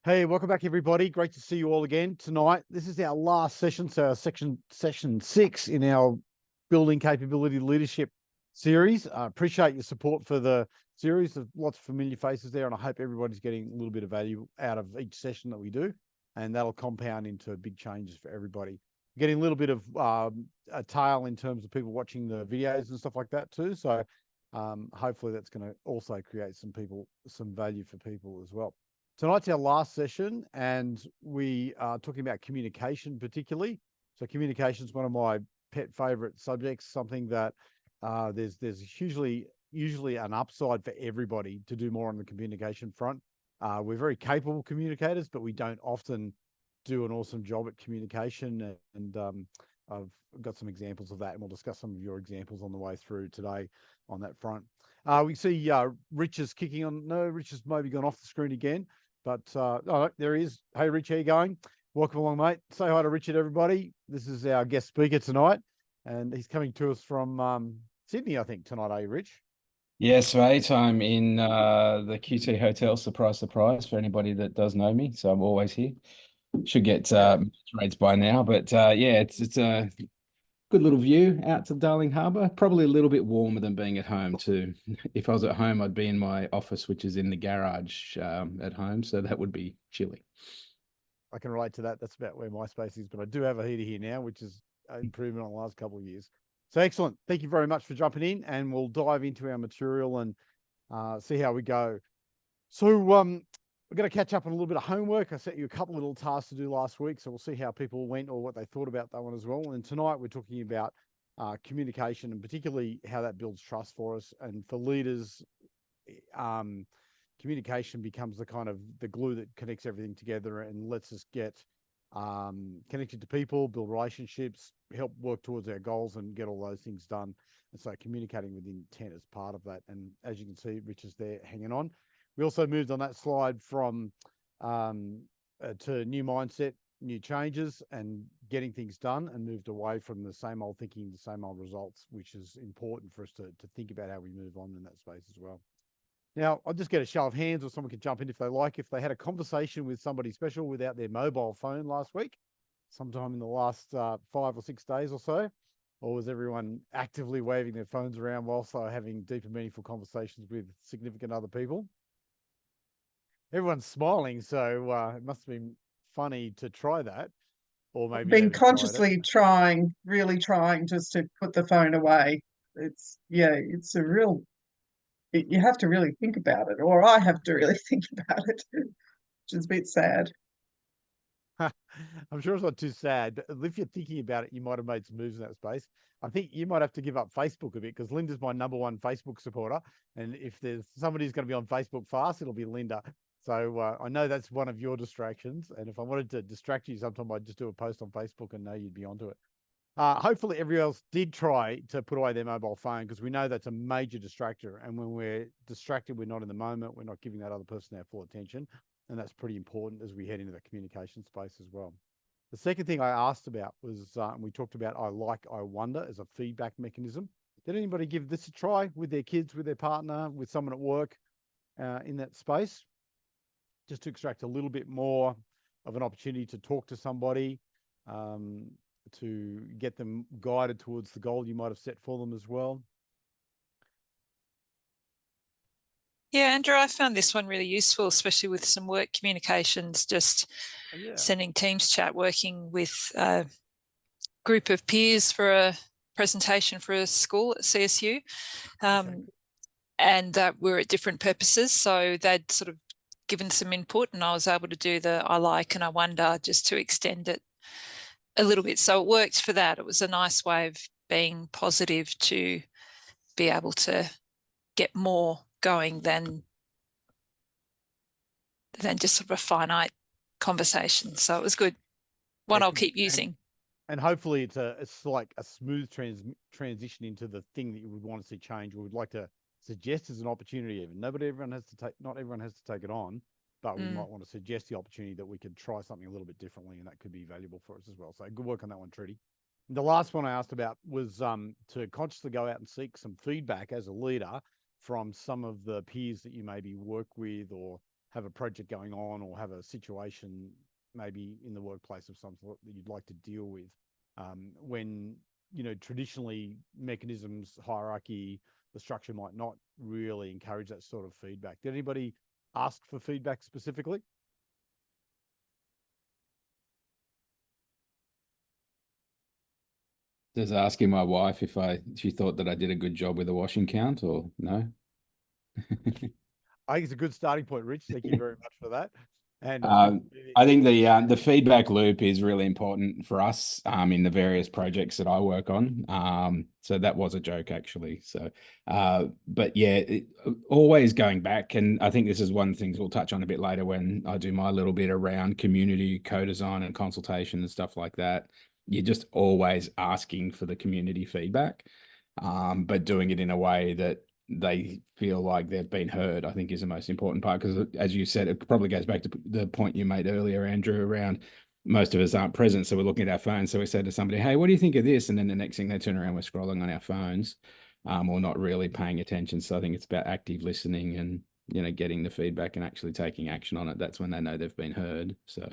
Hey, welcome back, everybody. Great to see you all again tonight. This is our last session, so our session 6 in our Building Capability Leadership series. I appreciate your support for the series. There's lots of familiar faces there, and I hope everybody's getting a little bit of value out of each session that we do, and that'll compound into big changes for everybody. Getting a little bit of a tail in terms of people watching the videos and stuff like that too. So hopefully that's going to also create some value for people as well. Tonight's our last session, and we are talking about communication particularly. So communication is one of my pet favorite subjects, something that there's usually an upside for everybody to do more on the communication front. We're very capable communicators, but we don't often do an awesome job at communication. And I've got some examples of that, and we'll discuss some of your examples on the way through today on that front. We see Rich is kicking on. No, Rich has maybe gone off the screen again. But oh, there he is. Hey, Rich, how you going? Welcome along, mate. Say hi to Richard, everybody. This is our guest speaker tonight, and he's coming to us from Sydney, I think, tonight. Are you, Rich? Yes, mate. I'm in the QT Hotel. Surprise, surprise for anybody that does know me. So I'm always here. Should get rates by now, but yeah, it's a good little view out to Darling Harbour. Probably a little bit warmer than being at home too. If I was at home, I'd be in my office, which is in the garage at home, so that would be chilly. I can relate to that. That's about where my space is, but I do have a heater here now, which is an improvement on the last couple of years. So excellent. Thank you very much for jumping in, and we'll dive into our material and see how we go. So we're going to catch up on a little bit of homework. I set you a couple of little tasks to do last week, so we'll see how people went or what they thought about that one as well. And tonight we're talking about communication, and particularly how that builds trust for us. And for leaders, communication becomes the kind of the glue that connects everything together and lets us get connected to people, build relationships, help work towards our goals, and get all those things done. And so communicating with intent is part of that. And as you can see, Rich is there hanging on. We also moved on that slide from to new mindset, new changes, and getting things done, and moved away from the same old thinking, the same old results, which is important for us to think about how we move on in that space as well. Now, I'll just get a show of hands, or someone can jump in if they like, if they had a conversation with somebody special without their mobile phone last week, sometime in the last 5 or 6 days or so, or was everyone actively waving their phones around whilst they were having deep and meaningful conversations with significant other people? Everyone's smiling, so it must have been funny to try that, or maybe Been never tried it. consciously trying, really trying just to put the phone away. It's a real, you have to really think about it, or I have to really think about it, which is a bit sad. I'm sure it's not too sad, but if you're thinking about it, you might have made some moves in that space. I think you might have to give up Facebook a bit, because Linda's my #1 Facebook supporter. And if there's somebody who's going to be on Facebook fast, it'll be Linda. So I know that's one of your distractions. And if I wanted to distract you sometime, I'd just do a post on Facebook and know you'd be onto it. Hopefully everyone else did try to put away their mobile phone, because we know that's a major distractor. And when we're distracted, we're not in the moment. We're not giving that other person our full attention. And that's pretty important as we head into the communication space as well. The second thing I asked about was, we talked about I like, I wonder as a feedback mechanism. Did anybody give this a try with their kids, with their partner, with someone at work in that space? Just to extract a little bit more of an opportunity to talk to somebody, to get them guided towards the goal you might have set for them as well. Yeah, Andrew, I found this one really useful, especially with some work communications, just sending Teams chat, working with a group of peers for a presentation for a school at CSU. And we're at different purposes. So they'd sort of given some input, and I was able to do the I like and I wonder, just to extend it a little bit. So it worked for that. It was a nice way of being positive to be able to get more going than just sort of a finite conversation. So it was good. One I'll keep using. And hopefully it's like a smooth transition into the thing that you would want to see change, or would like to suggest as an opportunity. Even not everyone has to take it on, but we might want to suggest the opportunity that we could try something a little bit differently, and that could be valuable for us as well. So good work on that one, Trudy. The last one I asked about was to consciously go out and seek some feedback as a leader from some of the peers that you maybe work with or have a project going on or have a situation maybe in the workplace of some sort that you'd like to deal with. When, you know, traditionally mechanisms, hierarchy, the structure might not really encourage that sort of feedback. Did anybody ask for feedback specifically? Just asking my wife if she thought that I did a good job with the washing count, or no? I think it's a good starting point, Rich. Thank you very much for that. And I think the feedback loop is really important for us in the various projects that I work on. So that was a joke, actually. So, but yeah, always going back, and I think this is one of the things we'll touch on a bit later when I do my little bit around community co-design and consultation and stuff like that. You're just always asking for the community feedback, but doing it in a way that they feel like they've been heard, I think is the most important part. Because as you said, it probably goes back to the point you made earlier, Andrew, around most of us aren't present. So we're looking at our phones. So we said to somebody, hey, what do you think of this? And then the next thing they turn around, we're scrolling on our phones or not really paying attention. So I think it's about active listening and, you know, getting the feedback and actually taking action on it. That's when they know they've been heard. So.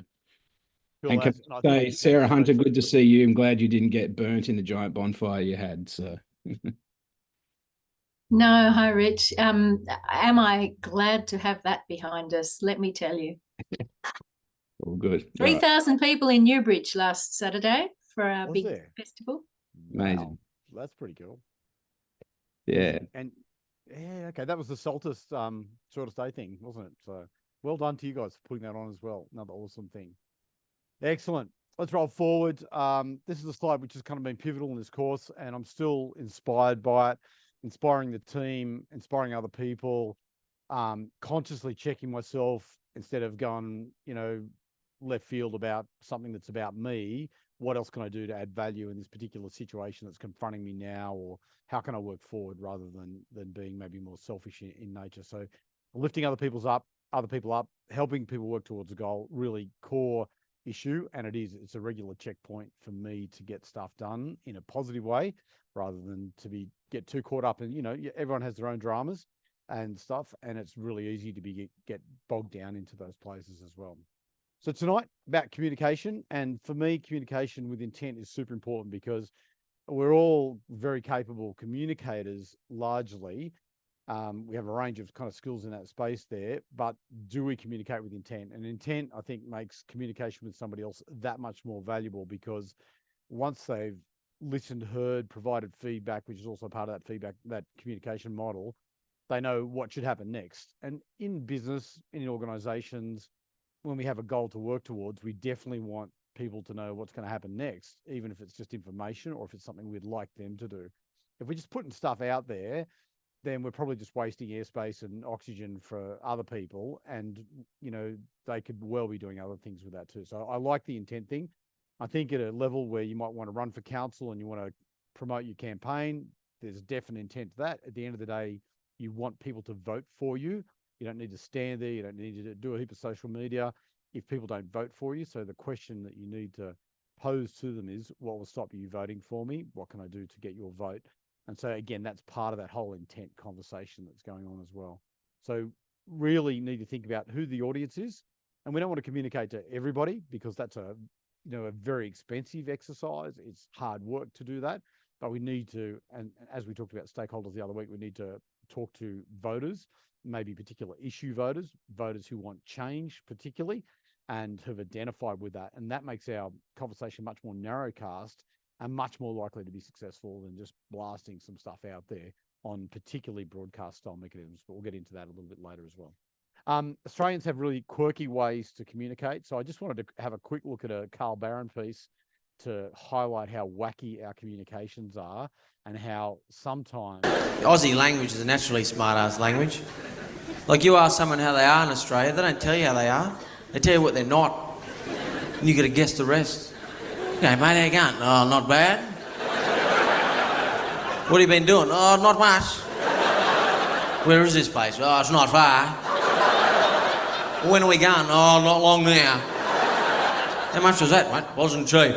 Cool, And can I say, Sarah Hunter, good to see you. I'm glad you didn't get burnt in the giant bonfire you had. So. No, hi, Rich. Am I glad to have that behind us? Let me tell you. All good. 3,000 people in Newbridge last Saturday for our Was big there? festival. Amazing. Wow, that's pretty cool. Yeah. And yeah, okay, that was the Saltus shortest day thing, wasn't it? So well done to you guys for putting that on as well. Another awesome thing. Excellent. Let's roll forward. This is a slide which has kind of been pivotal in this course, and I'm still inspired by it, inspiring the team, inspiring other people, consciously checking myself instead of going, you know, left field about something that's about me. What else can I do to add value in this particular situation that's confronting me now, or how can I work forward rather than being maybe more selfish in nature? So lifting other people up, helping people work towards a goal, really core issue. And it's a regular checkpoint for me to get stuff done in a positive way rather than to get too caught up in, you know, everyone has their own dramas and stuff, and it's really easy to get bogged down into those places as well. So tonight about communication, and for me, communication with intent is super important because we're all very capable communicators largely. We have a range of kind of skills in that space there, but do we communicate with intent? And intent, I think, makes communication with somebody else that much more valuable, because once they've listened, heard, provided feedback, which is also part of that feedback, that communication model, they know what should happen next. And in business, in organizations, when we have a goal to work towards, we definitely want people to know what's going to happen next, even if it's just information or if it's something we'd like them to do. If we're just putting stuff out there, then we're probably just wasting airspace and oxygen for other people. And, you know, they could well be doing other things with that too. So I like the intent thing. I think at a level where you might want to run for council and you want to promote your campaign, there's definite intent to that. At the end of the day, you want people to vote for you. You don't need to stand there. You don't need to do a heap of social media if people don't vote for you. So the question that you need to pose to them is, what will stop you voting for me? What can I do to get your vote? And so again, that's part of that whole intent conversation that's going on as well. So really need to think about who the audience is. And we don't want to communicate to everybody, because that's a very expensive exercise. It's hard work to do that, but we need to, and as we talked about stakeholders the other week, we need to talk to voters, maybe particular issue voters who want change particularly, and have identified with that. And that makes our conversation much more narrowcast and much more likely to be successful than just blasting some stuff out there on particularly broadcast style mechanisms. But we'll get into that a little bit later as well. Australians have really quirky ways to communicate. So I just wanted to have a quick look at a Carl Barron piece to highlight how wacky our communications are and how sometimes... Aussie language is a naturally smart-ass language. Like, you ask someone how they are in Australia, they don't tell you how they are. They tell you what they're not. And you got to guess the rest. Okay, mate, how you going? Oh, not bad. What have you been doing? Oh, not much. Where is this place? Oh, it's not far. When are we going? Oh, not long now. How much was that, mate? Wasn't cheap.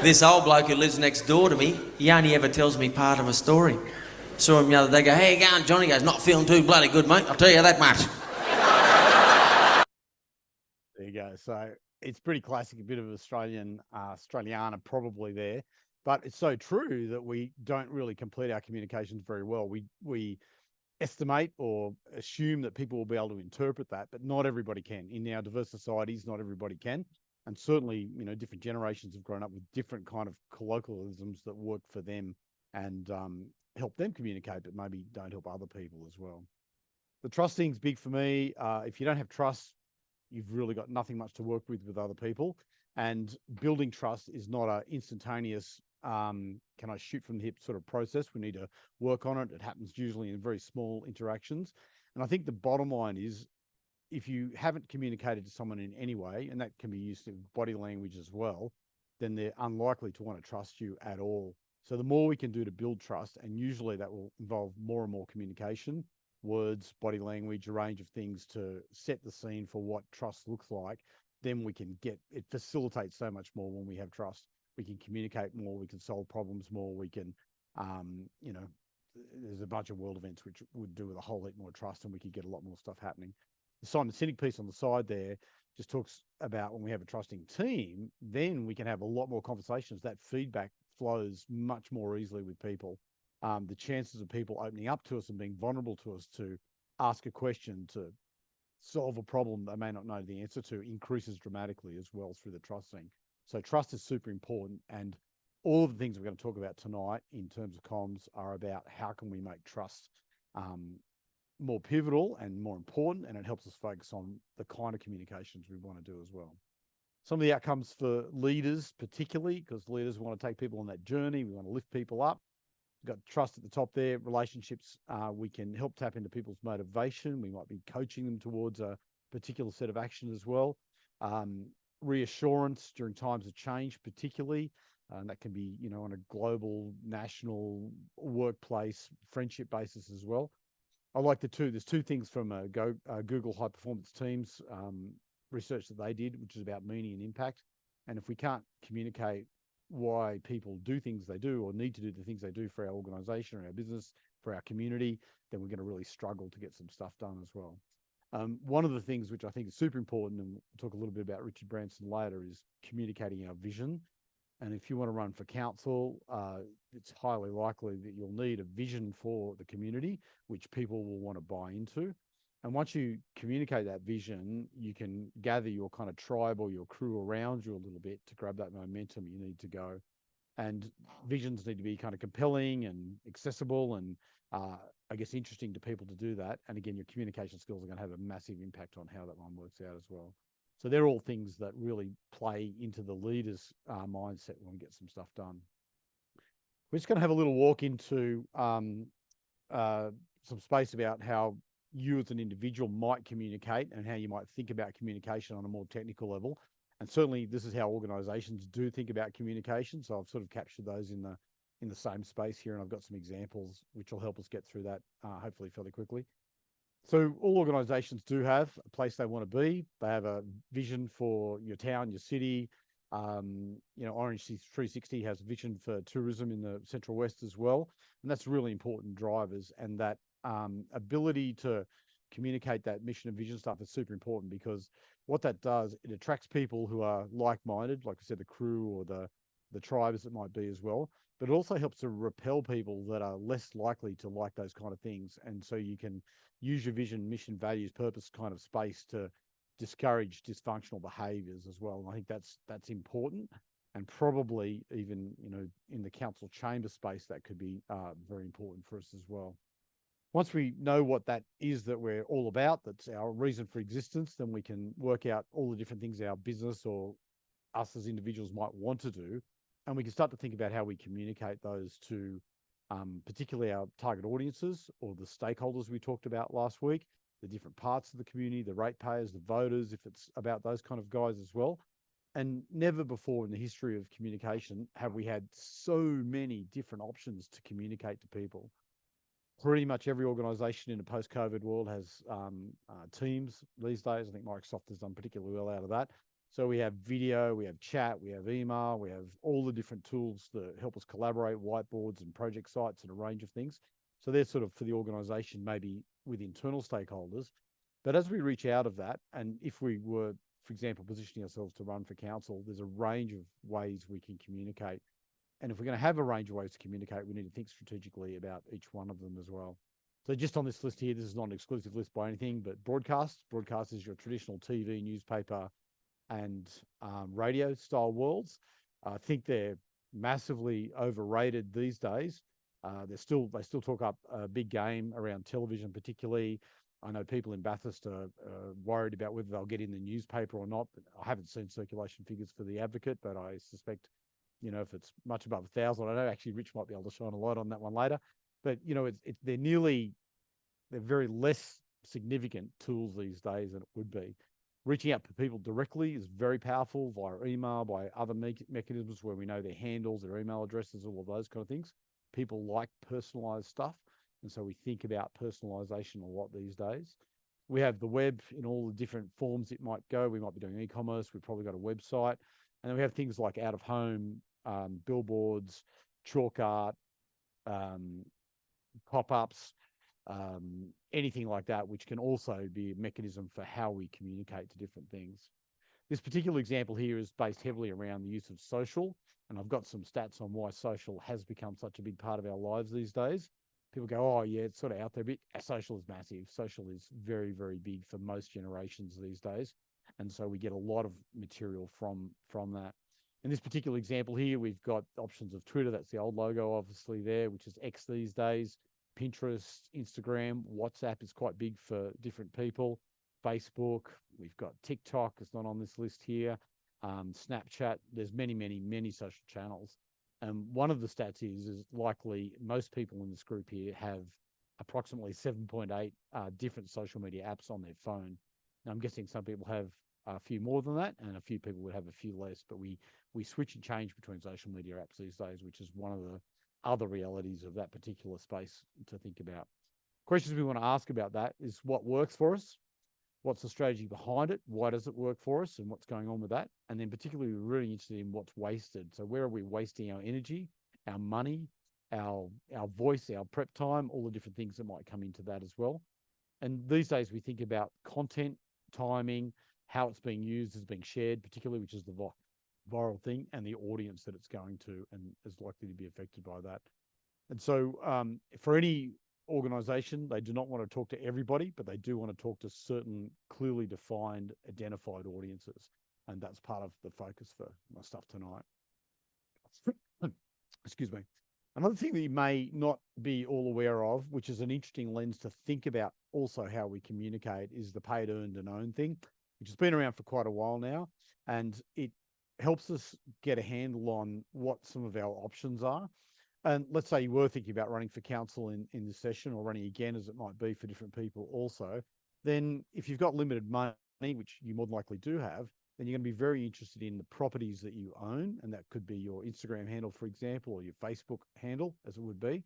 This old bloke who lives next door to me, he only ever tells me part of a story. Saw him the other day, go, "How you going, Johnny?" He goes, "Not feeling too bloody good, mate, I'll tell you that much." There you go. So it's pretty classic, a bit of Australiana probably there, but it's so true that we don't really complete our communications very well. We estimate or assume that people will be able to interpret that, but not everybody can. In our diverse societies, not everybody can. And certainly, different generations have grown up with different kind of colloquialisms that work for them and help them communicate, but maybe don't help other people as well. The trust thing's big for me. If you don't have trust, you've really got nothing much to work with other people. And building trust is not an instantaneous, can I shoot from the hip sort of process. We need to work on it. It happens usually in very small interactions. And I think the bottom line is, if you haven't communicated to someone in any way, and that can be used in body language as well, then they're unlikely to want to trust you at all. So the more we can do to build trust, and usually that will involve more and more communication, words, body language, a range of things to set the scene for what trust looks like, then we can it facilitates so much more when we have trust. We can communicate more, we can solve problems more, we can, there's a bunch of world events which would do with a whole lot more trust, and we could get a lot more stuff happening. The Simon Sinek piece on the side there just talks about when we have a trusting team, then we can have a lot more conversations. That feedback flows much more easily with people. The chances of people opening up to us and being vulnerable to us to ask a question, to solve a problem they may not know the answer to, increases dramatically as well through the trust thing. So trust is super important, and all of the things we're going to talk about tonight in terms of comms are about how can we make trust more pivotal and more important, and it helps us focus on the kind of communications we want to do as well. Some of the outcomes for leaders, particularly because leaders want to take people on that journey, we want to lift people up. We've got trust at the top there. Relationships, we can help tap into people's motivation. We might be coaching them towards a particular set of action as well. Reassurance during times of change, particularly. And that can be, on a global, national, workplace, friendship basis as well. I like there's two things from Google High Performance Teams research that they did, which is about meaning and impact. And if we can't communicate why people do things they do or need to do the things they do for our organization or our business, for our community, then we're going to really struggle to get some stuff done as well. One of the things which I think is super important, and we'll talk a little bit about Richard Branson later, is communicating our vision. And if you want to run for council, it's highly likely that you'll need a vision for the community, which people will want to buy into. And once you communicate that vision, you can gather your kind of tribe or your crew around you a little bit to grab that momentum you need to go. And visions need to be kind of compelling and accessible and, I guess, interesting to people to do that. And again, your communication skills are going to have a massive impact on how that one works out as well. So they're all things that really play into the leader's mindset when we get some stuff done. We're just going to have a little walk into some space about how you as an individual might communicate and how you might think about communication on a more technical level. And certainly this is how organizations do think about communication. So I've sort of captured those in the same space here, and I've got some examples which will help us get through that hopefully fairly quickly. So all organizations do have a place they want to be. They have a vision for your town, your city. Orange 360 has a vision for tourism in the Central West as well. And that's really important drivers, and that ability to communicate that mission and vision stuff is super important, because what that does, it attracts people who are like-minded, like I said, the crew or the tribes it might be as well, but it also helps to repel people that are less likely to like those kind of things. And so you can use your vision, mission, values, purpose kind of space to discourage dysfunctional behaviors as well. And I think that's important, and probably even, in the council chamber space, that could be very important for us as well. Once we know what that is that we're all about, that's our reason for existence, then we can work out all the different things our business or us as individuals might want to do. And we can start to think about how we communicate those to particularly our target audiences or the stakeholders we talked about last week, the different parts of the community, the ratepayers, the voters, if it's about those kind of guys as well. And never before in the history of communication have we had so many different options to communicate to people. Pretty much every organization in a post-COVID world has Teams these days. I think Microsoft has done particularly well out of that. So we have video, we have chat, we have email, we have all the different tools that help us collaborate, whiteboards and project sites and a range of things. So they're sort of for the organisation, maybe with internal stakeholders. But as we reach out of that, and if we were, for example, positioning ourselves to run for council, there's a range of ways we can communicate. And if we're going to have a range of ways to communicate, we need to think strategically about each one of them as well. So just on this list here, this is not an exclusive list by anything, but broadcast. Broadcast is your traditional TV, newspaper, and radio style worlds. I think they're massively overrated these days. They still talk up a big game around television, particularly. I know people in Bathurst are worried about whether they'll get in the newspaper or not. I haven't seen circulation figures for the Advocate, but I suspect, you know, if it's much above 1,000, I know actually Rich might be able to shine a light on that one later. But you know, they're very less significant tools these days than it would be. Reaching out to people directly is very powerful via email, by other mechanisms where we know their handles, their email addresses, all of those kind of things. People like personalized stuff. And so we think about personalization a lot these days. We have the web in all the different forms it might go. We might be doing e-commerce. We've probably got a website. And then we have things like out of home, billboards, chalk art, pop-ups, anything like that, which can also be a mechanism for how we communicate to different things. This particular example here is based heavily around the use of social, and I've got some stats on why social has become such a big part of our lives these days. People go, oh yeah, it's sort of out there a bit. Social is massive. Social is very, very big for most generations these days. And so we get a lot of material from that. In this particular example here, we've got options of Twitter. That's the old logo, obviously there, which is X these days. Pinterest, Instagram, WhatsApp is quite big for different people. Facebook, we've got TikTok, it's not on this list here. Snapchat, there's many, many, many social channels. And one of the stats is likely most people in this group here have approximately 7.8 different social media apps on their phone. Now, I'm guessing some people have a few more than that, and a few people would have a few less, but we switch and change between social media apps these days, which is one of the other realities of that particular space to think about. Questions we want to ask about that is what works for us? What's the strategy behind it? Why does it work for us? And what's going on with that? And then particularly, we're really interested in what's wasted. So where are we wasting our energy, our money, our voice, our prep time, all the different things that might come into that as well. And these days we think about content, timing, how it's being used, is being shared, particularly, which is the viral thing, and the audience that it's going to and is likely to be affected by that. And so for any organization, they do not want to talk to everybody, but they do want to talk to certain clearly defined, identified audiences. And that's part of the focus for my stuff tonight. Excuse me. Another thing that you may not be all aware of, which is an interesting lens to think about also how we communicate, is the paid, earned and owned thing, which has been around for quite a while now. And it helps us get a handle on what some of our options are. And let's say you were thinking about running for council in this session, or running again, as it might be for different people also, then if you've got limited money, which you more than likely do have, then you're going to be very interested in the properties that you own. And that could be your Instagram handle, for example, or your Facebook handle, as it would be,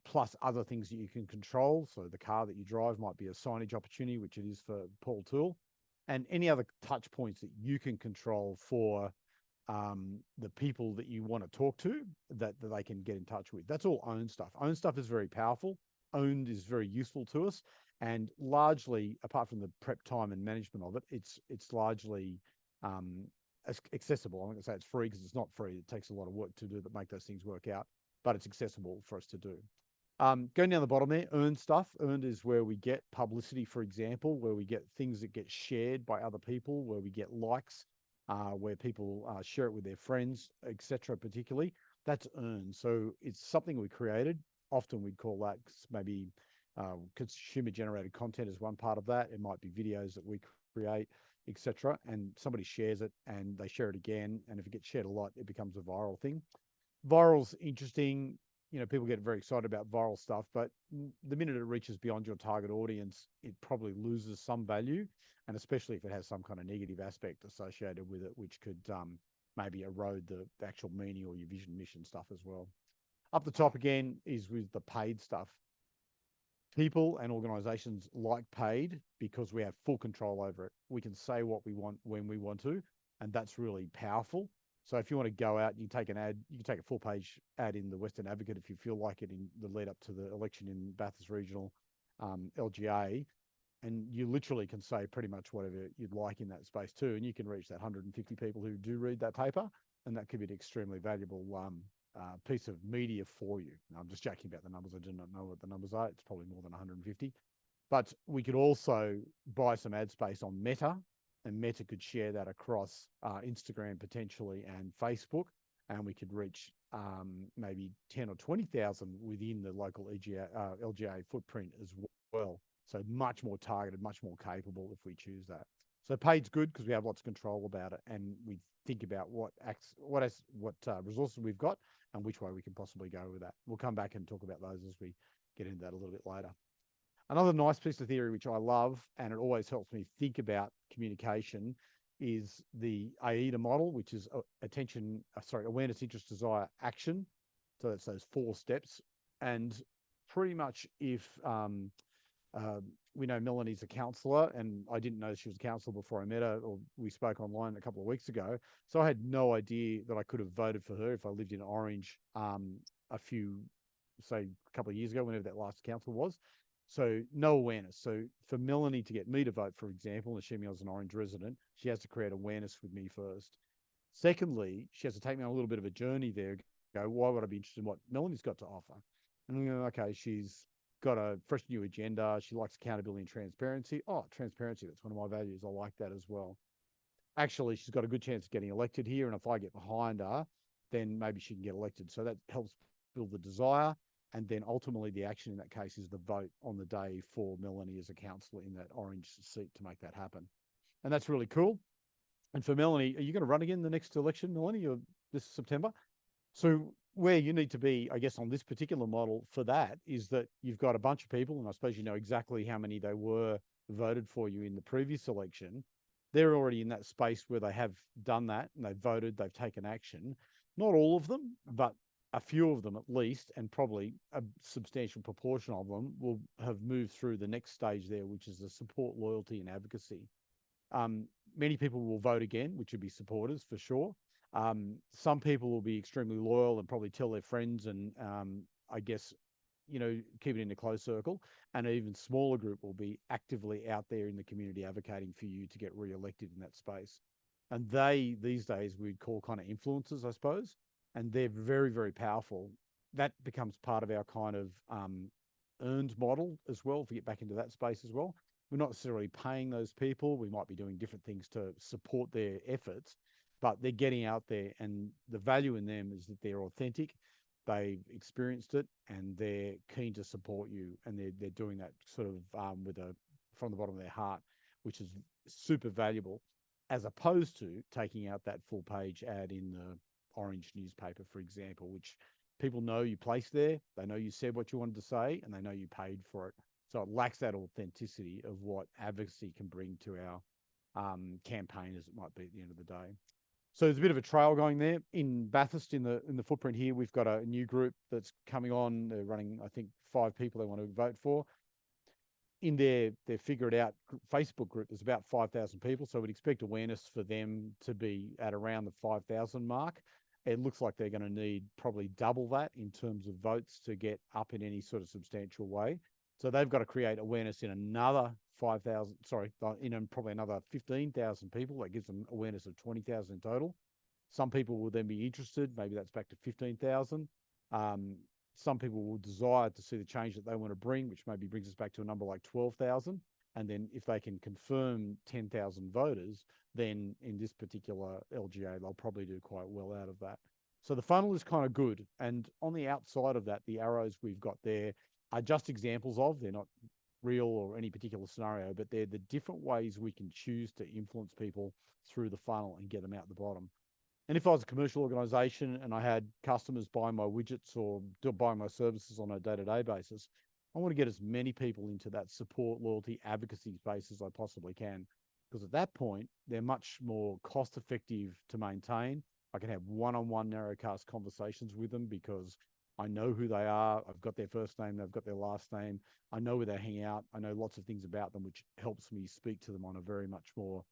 plus other things that you can control. So the car that you drive might be a signage opportunity, which it is for Paul Toole, and any other touch points that you can control for the people that you want to talk to, that they can get in touch with. That's all owned stuff. Owned stuff is very powerful. Owned is very useful to us. And largely, apart from the prep time and management of it, it's largely accessible. I'm not going to say it's free, because it's not free. It takes a lot of work to do that, make those things work out, but it's accessible for us to do. Going down the bottom there, earned stuff. Earned is where we get publicity, for example, where we get things that get shared by other people, where we get likes, where people share it with their friends, etc. particularly. That's earned. So it's something we created. Often we'd call that maybe consumer-generated content is one part of that. It might be videos that we create, etc. And somebody shares it and they share it again. And if it gets shared a lot, it becomes a viral thing. Viral's interesting. You know, people get very excited about viral stuff, but the minute it reaches beyond your target audience, it probably loses some value. And especially if it has some kind of negative aspect associated with it, which could maybe erode the actual meaning or your vision, mission stuff as well. Up the top again is with the paid stuff. People and organizations like paid because we have full control over it. We can say what we want when we want to, and that's really powerful. So if you want to go out, you take an ad, you can take a full page ad in the Western Advocate if you feel like it in the lead up to the election in Bathurst Regional LGA. And you literally can say pretty much whatever you'd like in that space too. And you can reach that 150 people who do read that paper. And that could be an extremely valuable piece of media for you. Now, I'm just joking about the numbers. I do not know what the numbers are. It's probably more than 150. But we could also buy some ad space on Meta, and Meta could share that across Instagram potentially and Facebook. And we could reach maybe 10 or 20,000 within the local LGA footprint as well. So much more targeted, much more capable if we choose that. So paid's good because we have lots of control about it, and we think about what resources we've got and which way we can possibly go with that. We'll come back and talk about those as we get into that a little bit later. Another nice piece of theory which I love, and it always helps me think about communication, is the AIDA model, which is awareness, interest, desire, action. So that's those 4 steps. And pretty much if we know Melanie's a counsellor, and I didn't know she was a counsellor before I met her, or we spoke online a couple of weeks ago. So I had no idea that I could have voted for her if I lived in Orange a couple of years ago, whenever that last council was. So no awareness. So for Melanie to get me to vote, for example, assuming I was an Orange resident, she has to create awareness with me first. Secondly, she has to take me on a little bit of a journey there. Go, why would I be interested in what Melanie's got to offer? And we go, okay, she's got a fresh new agenda. She likes accountability and transparency. Oh, transparency, that's one of my values. I like that as well. Actually, she's got a good chance of getting elected here. And if I get behind her, then maybe she can get elected. So that helps build the desire. And then ultimately the action in that case is the vote on the day for Melanie as a councillor in that Orange seat to make that happen. And that's really cool. And for Melanie, are you going to run again the next election, Melanie, or this September? So where you need to be, I guess, on this particular model for that is that you've got a bunch of people, and I suppose you know exactly how many they were voted for you in the previous election. They're already in that space where they have done that and they've voted, they've taken action. Not all of them, but a few of them at least, and probably a substantial proportion of them will have moved through the next stage there, which is the support, loyalty, and advocacy. Many people will vote again, which would be supporters for sure. Some people will be extremely loyal and probably tell their friends and I guess, you know, keep it in a close circle. And an even smaller group will be actively out there in the community advocating for you to get re-elected in that space. And they, these days, we'd call kind of influencers, I suppose. And they're very, very powerful. That becomes part of our kind of earned model as well, if we get back into that space as well. We're not necessarily paying those people. We might be doing different things to support their efforts, but they're getting out there, and the value in them is that they're authentic, they've experienced it, and they're keen to support you, and they're doing that sort of from the bottom of their heart, which is super valuable, as opposed to taking out that full page ad in the Orange newspaper, for example, which people know you placed there, they know you said what you wanted to say, and they know you paid for it. So it lacks that authenticity of what advocacy can bring to our campaign, as it might be at the end of the day. So there's a bit of a trail going there. In Bathurst, in the footprint here, we've got a new group that's coming on. They're running, I think, 5 people they want to vote for. In their Figure It Out Facebook group, there's about 5,000 people. So we'd expect awareness for them to be at around the 5,000 mark. It looks like they're going to need probably double that in terms of votes to get up in any sort of substantial way. So they've got to create awareness in another 5,000, in probably another 15,000 people. That gives them awareness of 20,000 in total. Some people will then be interested. Maybe that's back to 15,000. Some people will desire to see the change that they want to bring, which maybe brings us back to a number like 12,000. And then if they can confirm 10,000 voters, then in this particular LGA, they'll probably do quite well out of that. So the funnel is kind of good. And on the outside of that, the arrows we've got there are just examples of, they're not real or any particular scenario, but they're the different ways we can choose to influence people through the funnel and get them out the bottom. And if I was a commercial organization and I had customers buying my widgets or buying my services on a day-to-day basis, I want to get as many people into that support, loyalty, advocacy space as I possibly can. Because at that point, they're much more cost-effective to maintain. I can have one-on-one narrowcast conversations with them because I know who they are. I've got their first name. They've got their last name. I know where they hang out. I know lots of things about them, which helps me speak to them on a very much more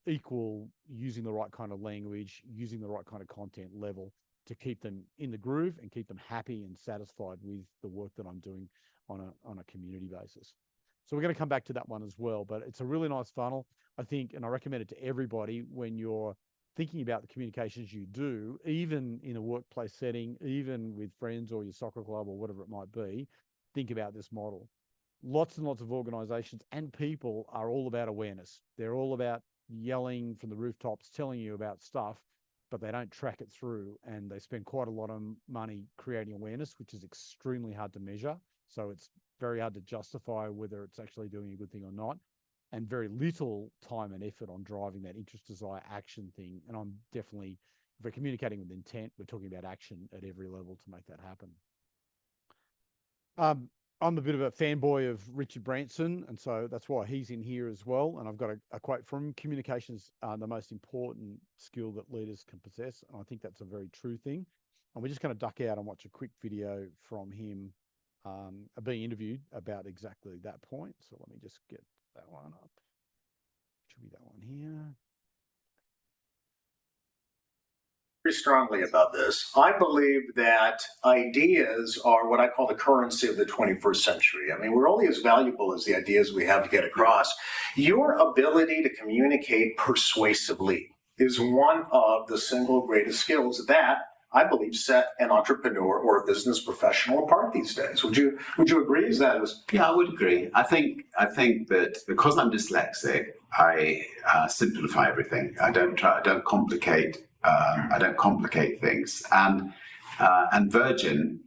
equal, using the right kind of language, using the right kind of content level to keep them in the groove and keep them happy and satisfied with the work that I'm doing on a community basis. So we're going to come back to that one as well, but it's a really nice funnel, I think, and I recommend it to everybody when you're thinking about the communications you do, even in a workplace setting, even with friends or your soccer club or whatever it might be. Think about this model. Lots and lots of organizations and people are all about awareness. They're all about yelling from the rooftops, telling you about stuff, but they don't track it through, and they spend quite a lot of money creating awareness, which is extremely hard to measure. So it's very hard to justify whether it's actually doing a good thing or not, and very little time and effort on driving that interest, desire, action thing. And I'm definitely, if we're communicating with intent, we're talking about action at every level to make that happen. I'm a bit of a fanboy of Richard Branson, and so that's why he's in here as well. And I've got a quote from him: "Communications are the most important skill that leaders can possess." And I think that's a very true thing. And we're just going to duck out and watch a quick video from him being interviewed about exactly that point. So let me just get that one up. Should be that one here. Very strongly about this. I believe that ideas are what I call the currency of the 21st century. I mean, we're only as valuable as the ideas we have to get across. Your ability to communicate persuasively is one of the single greatest skills that I believe set an entrepreneur or a business professional apart these days. Would you agree? Is that Yeah, I would agree. I think that because I'm dyslexic, I simplify everything. I don't complicate. I don't complicate things. And Virgin,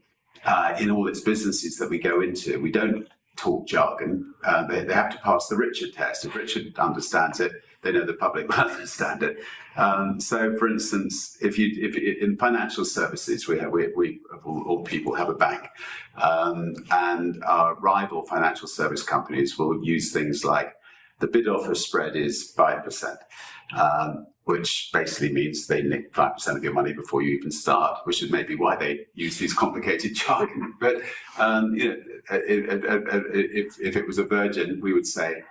in all its businesses that we go into, we don't talk jargon. They have to pass the Richard test. If Richard understands it, they know the public will understand it. So, for instance, if in financial services, we all people have a bank, and our rival financial service companies will use things like the bid offer spread is 5%, which basically means they nick 5% of your money before you even start, which is maybe why they use these complicated jargon. But if it was a Virgin, we would say,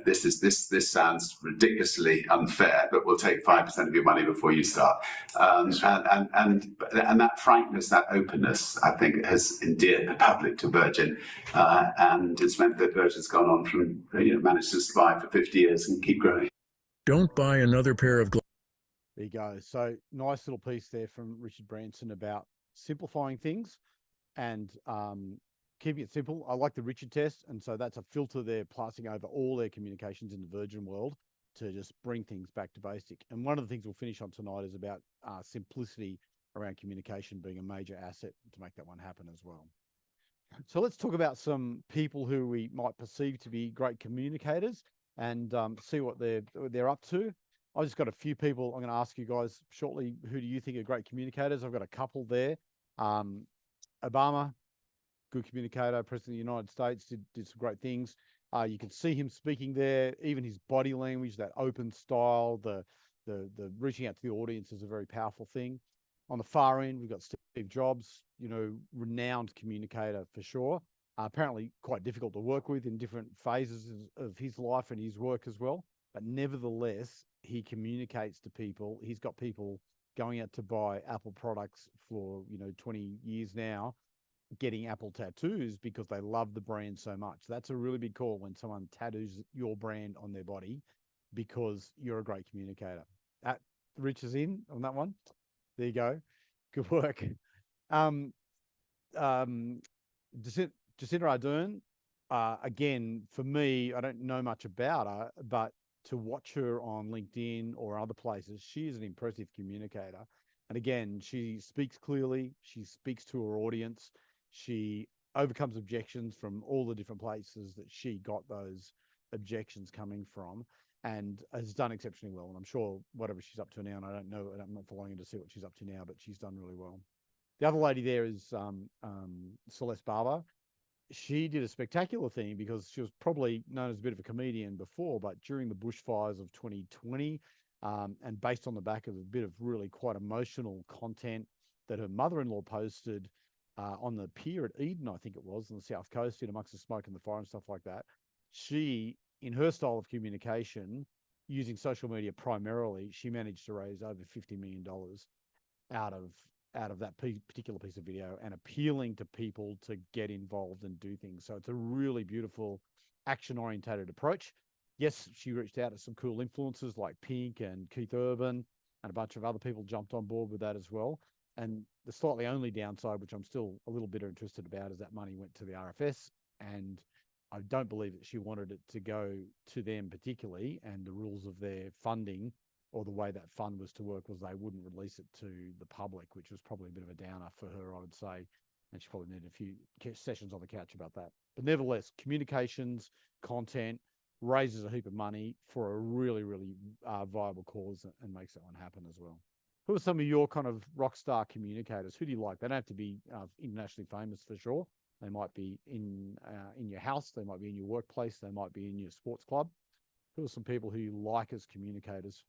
this sounds ridiculously unfair, but we'll take 5% of your money before you start. And that frankness, that openness, I think, has endeared the public to Virgin, and it's meant that Virgin's gone on from managed to survive for 50 years and keep growing. Don't buy another pair of glasses. There you go. So nice little piece there from Richard Branson about simplifying things and keeping it simple. I like the Richard test, and so that's a filter they're passing over all their communications in the Virgin world to just bring things back to basic. And one of the things we'll finish on tonight is about simplicity around communication being a major asset to make that one happen as well. So let's talk about some people who we might perceive to be great communicators and see what they're up to. I've just got a few people I'm going to ask you guys shortly. Who do you think are great communicators? I've got a couple there. Obama, good communicator, President of the United States, did some great things. You can see him speaking there, even his body language, that open style, the reaching out to the audience is a very powerful thing. On the far end, we've got Steve Jobs, renowned communicator for sure. Apparently quite difficult to work with in different phases of his life and his work as well. But nevertheless, he communicates to people. He's got people going out to buy Apple products for, 20 years now, getting Apple tattoos because they love the brand so much. That's a really big call when someone tattoos your brand on their body because you're a great communicator. Rich is in on that one. There you go. Good work. Jacinda Ardern, again, for me, I don't know much about her, but to watch her on LinkedIn or other places, she is an impressive communicator. And again, she speaks clearly. She speaks to her audience. She overcomes objections from all the different places that she got those objections coming from, and has done exceptionally well. And I'm sure whatever she's up to now, and I don't know, and I'm not following her to see what she's up to now, but she's done really well. The other lady there is Celeste Barber. She did a spectacular thing because she was probably known as a bit of a comedian before, but during the bushfires of 2020, and based on the back of a bit of really quite emotional content that her mother-in-law posted on the pier at Eden, I think it was, on the south coast, in amongst the smoke and the fire and stuff like that, she in her style of communication, using social media primarily, she managed to raise over $50 million out of that particular piece of video, and appealing to people to get involved and do things. So it's a really beautiful action-orientated approach. Yes, she reached out to some cool influencers like Pink and Keith Urban, and a bunch of other people jumped on board with that as well. And the slightly only downside, which I'm still a little bit interested about, is that money went to the RFS, and I don't believe that she wanted it to go to them particularly, and the rules of their funding or the way that fund was to work was they wouldn't release it to the public, which was probably a bit of a downer for her, I would say. And she probably needed a few sessions on the couch about that. But nevertheless, communications, content, raises a heap of money for a really, really viable cause, and makes that one happen as well. Who are some of your kind of rock star communicators? Who do you like? They don't have to be internationally famous for sure. They might be in your house. They might be in your workplace. They might be in your sports club. Who are some people who you like as communicators?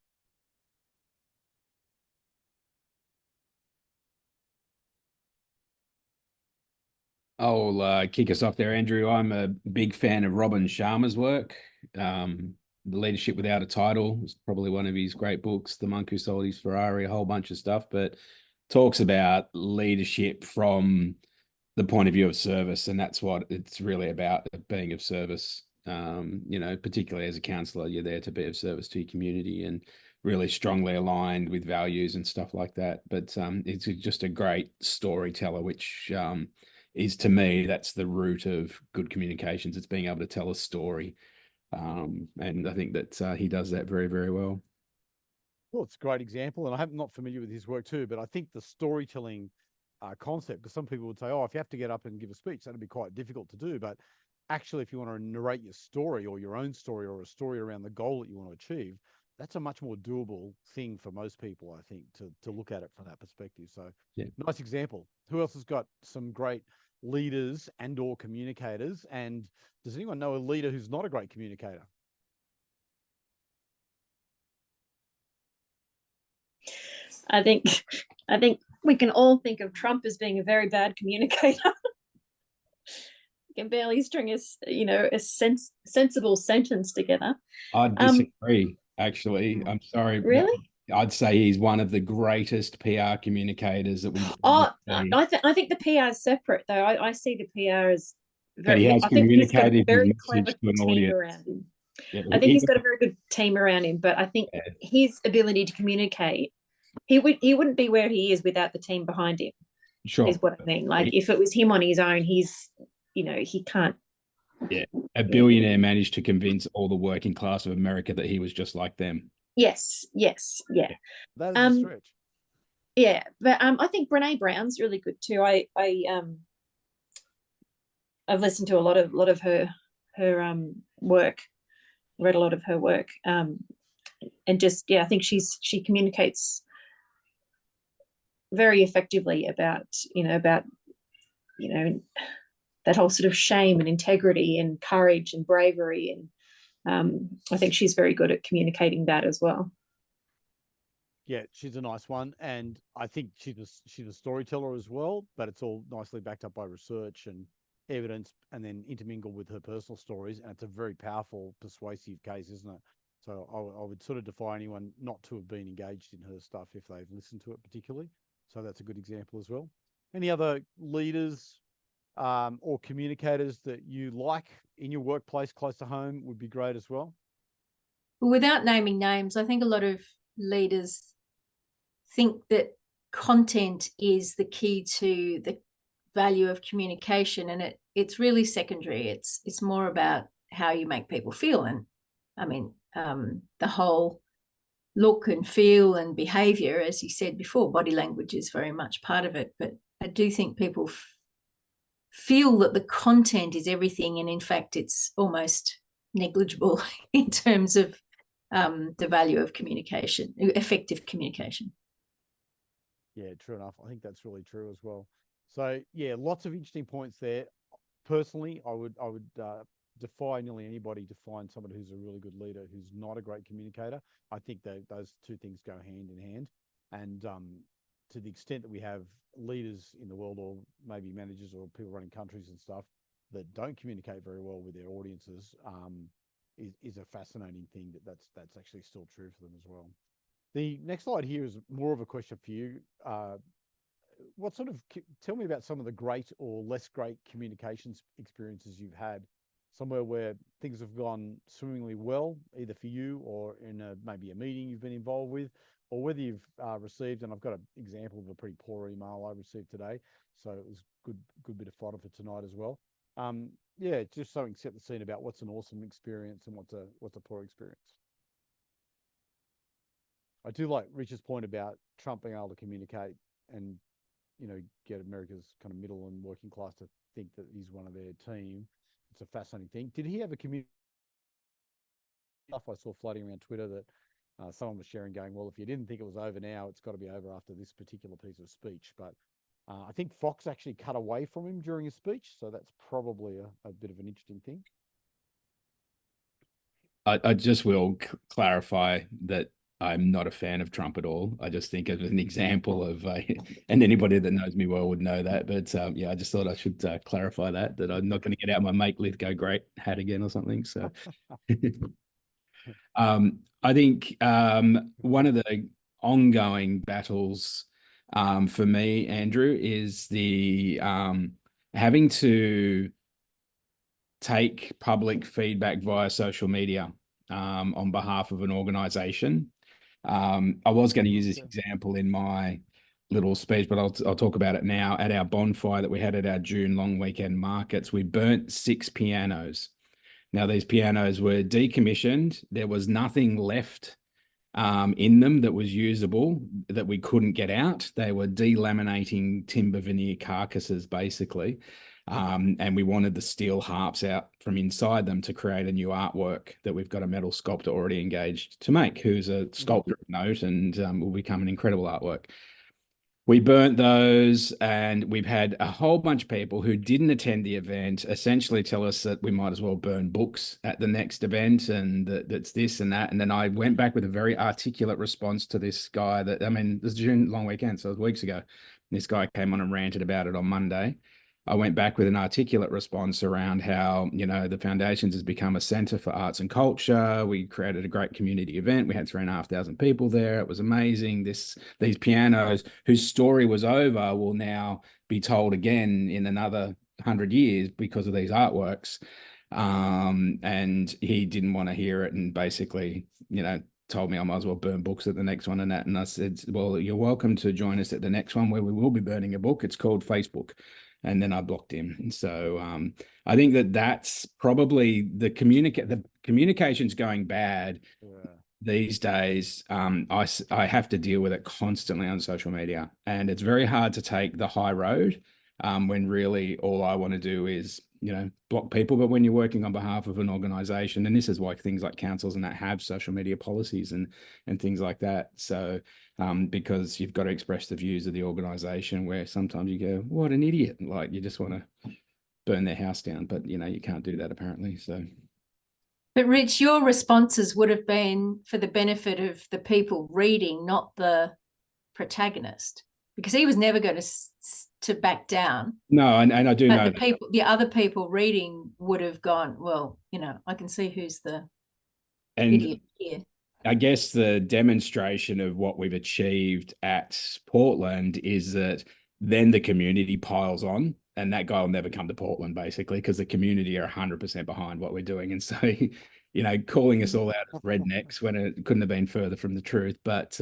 I'll kick us off there, Andrew. I'm a big fan of Robin Sharma's work. The Leadership Without a Title is probably one of his great books. The Monk Who Sold His Ferrari, a whole bunch of stuff, but talks about leadership from the point of view of service, and that's what it's really about, being of service. Particularly as a councillor, you're there to be of service to your community and really strongly aligned with values and stuff like that. But it's just a great storyteller, which is, to me, that's the root of good communications. It's being able to tell a story. And I think that he does that very, very well. Well, it's a great example, and I'm not familiar with his work too, but I think the storytelling concept, because some people would say, oh, if you have to get up and give a speech, that'd be quite difficult to do. But actually, if you want to narrate your story or your own story or a story around the goal that you want to achieve, that's a much more doable thing for most people, I think, to look at it from that perspective. So yeah. Nice example. Who else has got some great leaders and or communicators? And does anyone know a leader who's not a great communicator? I think we can all think of Trump as being a very bad communicator. Can barely string a sensible sentence together. I'd disagree, actually. I'm sorry. Really? I'd say he's one of the greatest PR communicators that we've I think the PR is separate, though. I see the PR as very. I think he's got a very clever team around him. Yeah, I think he's got a very good team around him, but I think his ability to communicate, he wouldn't be where he is without the team behind him. Sure, is what I mean. Like if it was him on his own, he can't. Yeah, a billionaire managed to convince all the working class of America that he was just like them. Yes, yeah. That is a stretch. Yeah, but I think Brene Brown's really good too. I've listened to a lot of her work, read a lot of her work, and just I think she communicates very effectively about that whole sort of shame and integrity and courage and bravery, and I think she's very good at communicating that as well. Yeah, she's a nice one, and I think she's a storyteller as well, but it's all nicely backed up by research and evidence, and then intermingled with her personal stories, and it's a very powerful, persuasive case, isn't it? So I would sort of defy anyone not to have been engaged in her stuff if they've listened to it particularly. So that's a good example as well. Any other leaders or communicators that you like in your workplace close to home would be great as well? Without naming names, I think a lot of leaders think that content is the key to the value of communication, and it's really secondary. It's more about how you make people feel, and I mean the whole look and feel and behavior, as you said before, body language is very much part of it, but I do think people feel that the content is everything, and in fact it's almost negligible in terms of the value of communication, effective communication. Yeah, true enough. I think that's really true as well. So yeah, lots of interesting points there. Personally, I would defy nearly anybody to find someone who's a really good leader who's not a great communicator. I think that those two things go hand in hand. And to the extent that we have leaders in the world, or maybe managers or people running countries and stuff, that don't communicate very well with their audiences, is a fascinating thing that's actually still true for them as well. The next slide here is more of a question for you. Tell me about some of the great or less great communications experiences you've had, somewhere where things have gone swimmingly well, either for you or in maybe a meeting you've been involved with, or whether you've received, and I've got an example of a pretty poor email I received today, so it was good bit of fodder for tonight as well. Yeah, just something to set the scene about what's an awesome experience and what's a poor experience. I do like Richard's point about Trump being able to communicate and, you know, get America's kind of middle and working class to think that he's one of their team. It's a fascinating thing. Did he have a community stuff I saw floating around Twitter that someone was sharing going, well, if you didn't think it was over now, it's got to be over after this particular piece of speech. But I think Fox actually cut away from him during his speech. So that's probably a bit of an interesting thing. I just will clarify that I'm not a fan of Trump at all. I just think of an example of, and anybody that knows me well would know that. But yeah, I just thought I should clarify that I'm not going to get out my make Lithgow great hat again or something. So I think one of the ongoing battles for me, Andrew, is the having to take public feedback via social media on behalf of an organization. I was going to use this example in my little speech, but I'll talk about it now. At our bonfire that we had at our June long weekend markets, we burnt 6 pianos. Now, these pianos were decommissioned. There was nothing left in them that was usable, that we couldn't get out. They were delaminating timber veneer carcasses, basically. And we wanted the steel harps out from inside them to create a new artwork that we've got a metal sculptor already engaged to make, who's a sculptor of note and will become an incredible artwork. We burnt those, and we've had a whole bunch of people who didn't attend the event essentially tell us that we might as well burn books at the next event, and that's this and that. And then I went back with a very articulate response to this guy this is June long weekend, so it was weeks ago. This guy came on and ranted about it on Monday. I went back with an articulate response around how, you know, the Foundations has become a centre for arts and culture. We created a great community event. We had 3,500 people there. It was amazing. These pianos, whose story was over, will now be told again in another 100 years because of these artworks. And he didn't want to hear it, and basically, you know, told me I might as well burn books at the next one and that. And I said, well, you're welcome to join us at the next one where we will be burning a book. It's called Facebook. And then I blocked him. And so I think that's probably the communication's going bad these days. I have to deal with it constantly on social media, and it's very hard to take the high road when really all I want to do is, you know, block people. But when you're working on behalf of an organization, and this is why things like councils and that have social media policies and things like that. So because you've got to express the views of the organization, where sometimes you go, what an idiot, like you just want to burn their house down, but you know, you can't do that apparently. So but Rich, your responses would have been for the benefit of the people reading, not the protagonist, because he was never going to back down. No, and I do know the other people reading would have gone, well, you know, I can see who's the idiot here. I guess the demonstration of what we've achieved at Portland is that then the community piles on, and that guy will never come to Portland, basically, because the community are 100% behind what we're doing. And so, you know, calling us all out as rednecks when it couldn't have been further from the truth. But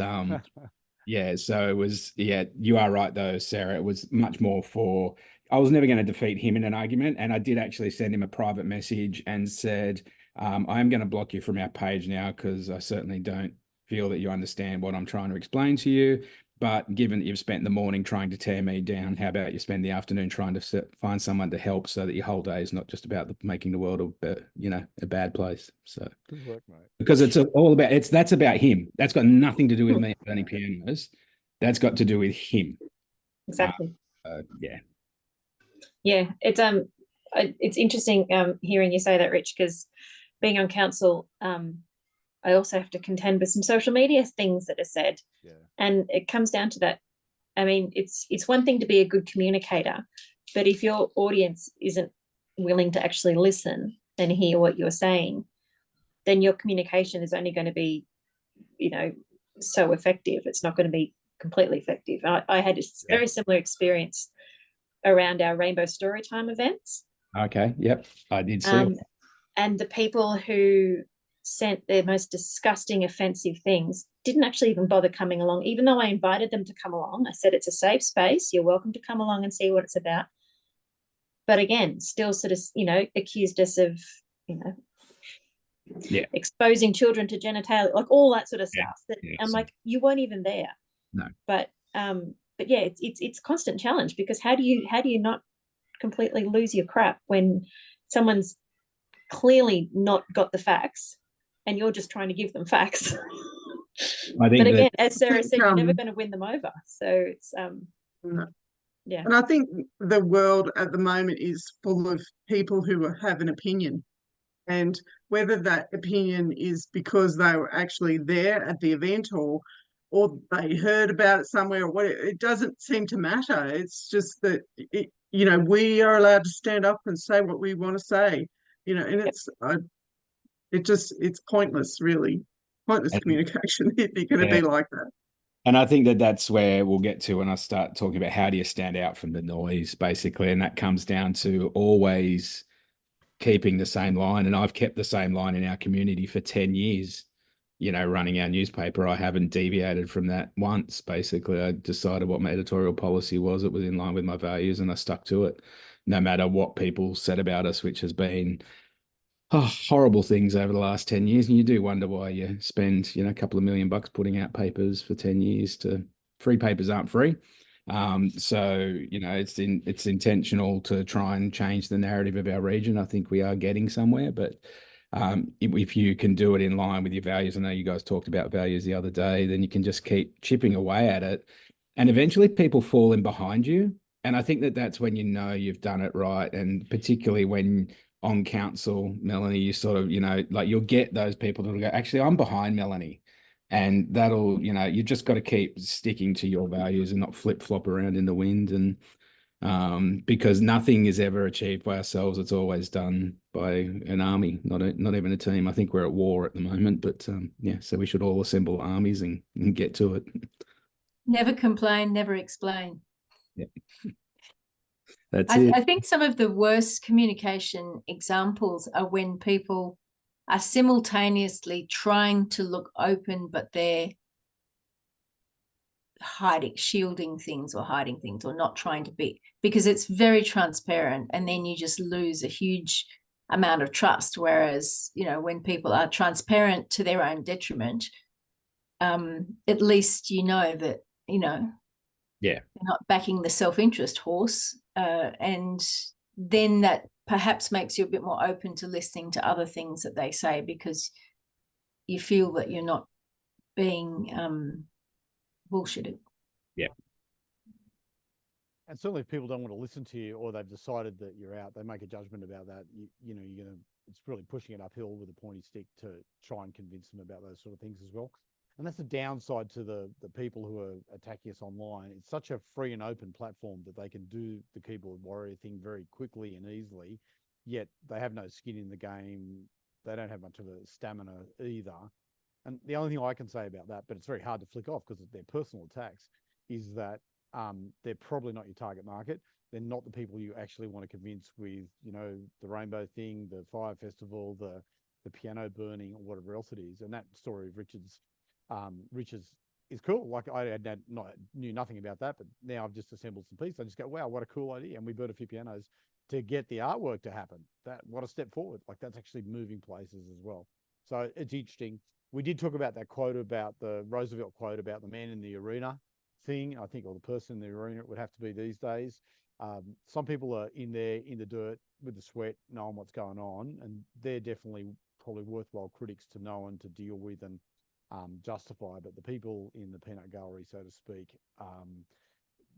yeah, so it was, yeah, you are right though, Sarah. It was much more for, I was never going to defeat him in an argument. And I did actually send him a private message and said, I'm going to block you from our page now, because I certainly don't feel that you understand what I'm trying to explain to you. But given that you've spent the morning trying to tear me down, how about you spend the afternoon trying to find someone to help, so that your whole day is not just about making the world a bad place. So good work, mate. Because it's all about, that's about him. That's got nothing to do with me burning pianos. That's got to do with him. Exactly. Yeah. Yeah. It's interesting hearing you say that, Rich, because being on council, I also have to contend with some social media things that are said. Yeah. And it comes down to that. I mean, it's one thing to be a good communicator, but if your audience isn't willing to actually listen and hear what you're saying, then your communication is only going to be, you know, so effective. It's not going to be completely effective. I had a very similar experience around our Rainbow Storytime events. Okay. Yep. I did see it. And the people who sent their most disgusting, offensive things didn't actually even bother coming along, even though I invited them to come along. I said, it's a safe space. You're welcome to come along and see what it's about. But again, still sort of, you know, accused us of, you know, exposing children to genitalia, like all that sort of stuff. That I'm like, you weren't even there. No. But yeah, it's constant challenge, because how do you not completely lose your crap when someone's clearly not got the facts and you're just trying to give them facts? I think but again, as Sarah said, you're never going to win them over. So it's No. yeah. And I think the world at the moment is full of people who have an opinion, and whether that opinion is because they were actually there at the event or they heard about it somewhere, or what, it doesn't seem to matter. It's just that you know, we are allowed to stand up and say what we want to say, you know, and it's pointless, really. Pointless communication if you're going to be like that. And I think that that's where we'll get to when I start talking about how do you stand out from the noise, basically. And that comes down to always keeping the same line. And I've kept the same line in our community for 10 years, you know, running our newspaper. I haven't deviated from that once. Basically, I decided what my editorial policy was. It was in line with my values, and I stuck to it, no matter what people said about us, which has been horrible things over the last 10 years. And you do wonder why you spend, you know, a couple of $1 million putting out papers for 10 years. Free papers aren't free. So, you know, it's intentional to try and change the narrative of our region. I think we are getting somewhere, but if you can do it in line with your values, I know you guys talked about values the other day, then you can just keep chipping away at it. And eventually people fall in behind you. And I think that that's when you know you've done it right. And particularly when on council, Melanie, you sort of, you know, like you'll get those people that'll go, actually, I'm behind Melanie. And that'll, you know, you just got to keep sticking to your values and not flip-flop around in the wind. And because nothing is ever achieved by ourselves. It's always done by an army, not even a team. I think we're at war at the moment, but yeah, so we should all assemble armies and get to it. Never complain, never explain. Yeah. That's it. I think some of the worst communication examples are when people are simultaneously trying to look open, but they're shielding things or hiding things, or not trying to be, because it's very transparent, and then you just lose a huge amount of trust. Whereas, you know, when people are transparent to their own detriment, at least you know that, you know, they're not backing the self-interest horse, and then that perhaps makes you a bit more open to listening to other things that they say, because you feel that you're not being bullshitted. Yeah. And certainly if people don't want to listen to you, or they've decided that you're out, they make a judgment about that. You know, it's really pushing it uphill with a pointy stick to try and convince them about those sort of things as well. And that's the downside to the people who are attacking us online. It's such a free and open platform that they can do the keyboard warrior thing very quickly and easily, yet they have no skin in the game. They don't have much of a stamina either. And the only thing I can say about that, but it's very hard to flick off because they're personal attacks, is that they're probably not your target market. They're not the people you actually want to convince with, you know, the rainbow thing, the fire festival, the piano burning, or whatever else it is. And that story of Richard's is cool. Like I knew nothing about that, but now I've just assembled some pieces. I just go, wow, what a cool idea. And we burned a few pianos to get the artwork to happen. What a step forward. Like that's actually moving places as well. So it's interesting. We did talk about that quote, about the Roosevelt quote about the man in the arena thing. I think, or the person in the arena it would have to be these days. Some people are in there in the dirt with the sweat, knowing what's going on, and they're definitely probably worthwhile critics to know and to deal with and justify. But the people in the peanut gallery, so to speak,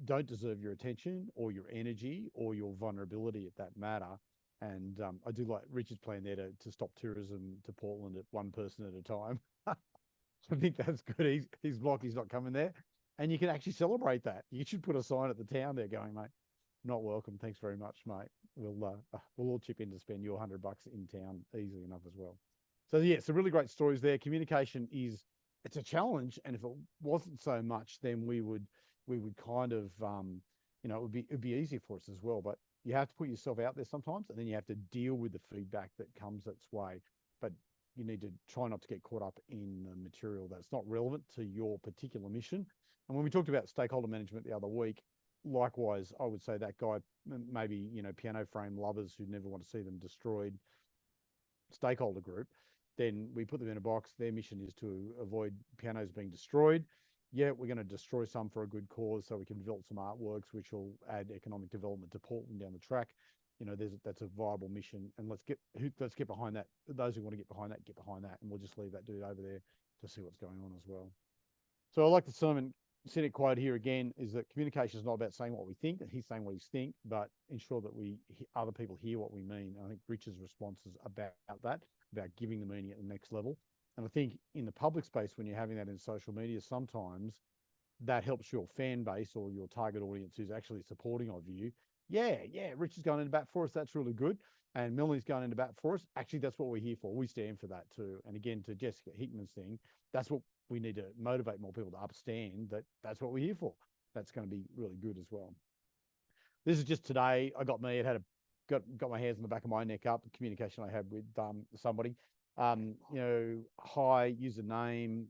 don't deserve your attention or your energy or your vulnerability at that matter. And I do like Richard's plan there to stop tourism to Portland at one person at a time. I think that's good. He's blocked. He's not coming there. And you can actually celebrate that. You should put a sign at the town there going, mate, not welcome. Thanks very much, mate. We'll all chip in to spend your $100 in town easily enough as well. So yeah, some really great stories there. Communication it's a challenge, and if it wasn't so much, then we would kind of it'd be easier for us as well. But you have to put yourself out there sometimes, and then you have to deal with the feedback that comes its way. But you need to try not to get caught up in the material that's not relevant to your particular mission. And when we talked about stakeholder management the other week, likewise, I would say that guy, maybe, piano frame lovers who never want to see them destroyed, stakeholder group, then we put them in a box. Their mission is to avoid pianos being destroyed. Yeah, we're going to destroy some for a good cause so we can develop some artworks which will add economic development to Portland down the track. That's a viable mission, and let's get behind that. Those who want to get behind that, and we'll just leave that dude over there to see what's going on as well. So I like the Simon Sinek quote here again, is that communication is not about saying what we think, and he's saying what he's think, but ensure that other people hear what we mean. And I think Rich's response is about that, about giving the meaning at the next level. And I think in the public space, when you're having that in social media, sometimes that helps your fan base or your target audience who's actually supporting of you. Yeah, Rich is going into bat for us. That's really good. And Melanie's going into bat for us. Actually, that's what we're here for. We stand for that too. And again, to Jessica Hickman's thing, that's what we need to motivate more people to understand, that's what we're here for. That's going to be really good as well. This is just today. Got my hairs on the back of my neck up. The communication I had with somebody. Hi, username.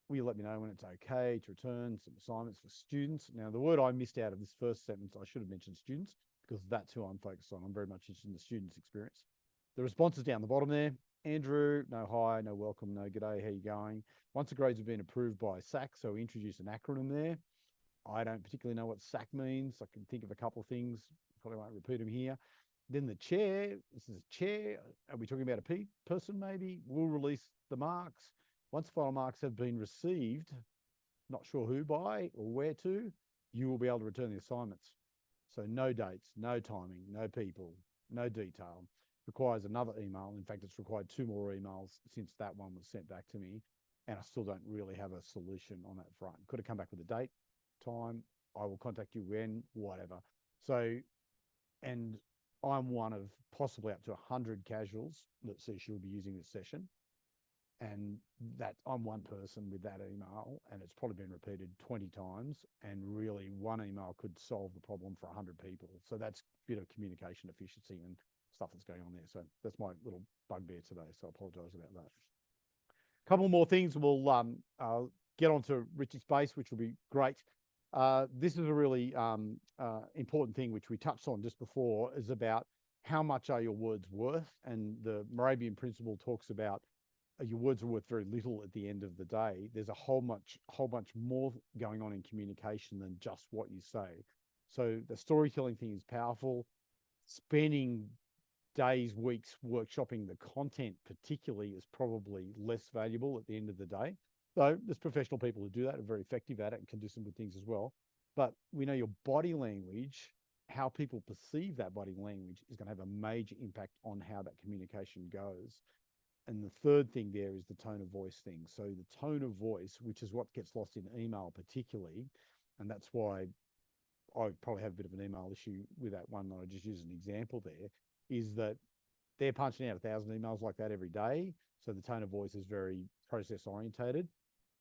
Will you let me know when it's okay to return some assignments for students? Now, the word I missed out of this first sentence, I should have mentioned students, because that's who I'm focused on. I'm very much interested in the students' experience. The responses down the bottom there. Andrew, no hi, no welcome, no g'day, how you going? Once the grades have been approved by SAC, so we introduced an acronym there. I don't particularly know what SAC means. I can think of a couple of things. Probably won't repeat them here. Then the chair, this is a chair. Are we talking about a person maybe? We'll release the marks. Once final marks have been received, not sure who by or where to, you will be able to return the assignments. So no dates, no timing, no people, no detail. Requires another email. In fact, it's required 2 more emails since that one was sent back to me. And I still don't really have a solution on that front. Could have come back with a date, time. I will contact you when, whatever. So, and I'm one of possibly up to 100 casuals that says she'll be using this session. And that I'm one person with that email, and it's probably been repeated 20 times. And really, one email could solve the problem for 100 people. So that's a bit of communication efficiency and stuff that's going on there. So that's my little bugbear today. So I apologize about that. A couple more things. We'll get on to Rich's space, which will be great. This is a really important thing, which we touched on just before, is about how much are your words worth? And the Moravian principle talks about your words are worth very little at the end of the day. There's a whole bunch more going on in communication than just what you say. So the storytelling thing is powerful. Spending days, weeks workshopping the content particularly is probably less valuable at the end of the day. So there's professional people who do that, are very effective at it and can do some good things as well. But we know your body language, how people perceive that body language, is going to have a major impact on how that communication goes. And the third thing there is the tone of voice thing. So the tone of voice, which is what gets lost in email particularly, and that's why I probably have a bit of an email issue with that one that I just used as an example there, is that they're punching out 1,000 emails like that every day. So the tone of voice is very process orientated.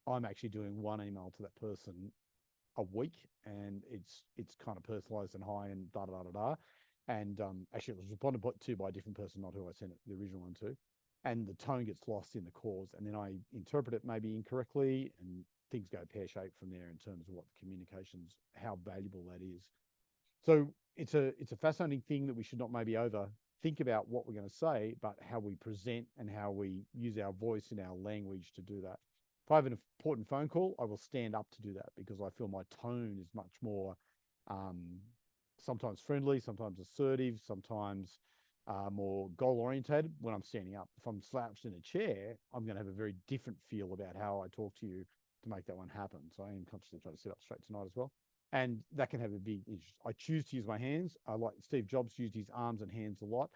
I'm actually doing one email to that person a week, and it's kind of personalized and high and da da da da. And actually, it was responded to by a different person, not who I sent the original one to. And the tone gets lost in the cause, and then I interpret it maybe incorrectly, and things go pear-shaped from there in terms of what the communications, how valuable that is. So it's a fascinating thing that we should not maybe think about what we're going to say, but how we present and how we use our voice and our language to do that. If I have an important phone call, I will stand up to do that because I feel my tone is much more sometimes friendly, sometimes assertive, sometimes more goal-orientated when I'm standing up. If I'm slouched in a chair, I'm going to have a very different feel about how I talk to you to make that one happen. So I am consciously trying to sit up straight tonight as well. And that can have a big interest. I choose to use my hands. I like Steve Jobs used his arms and hands a lot.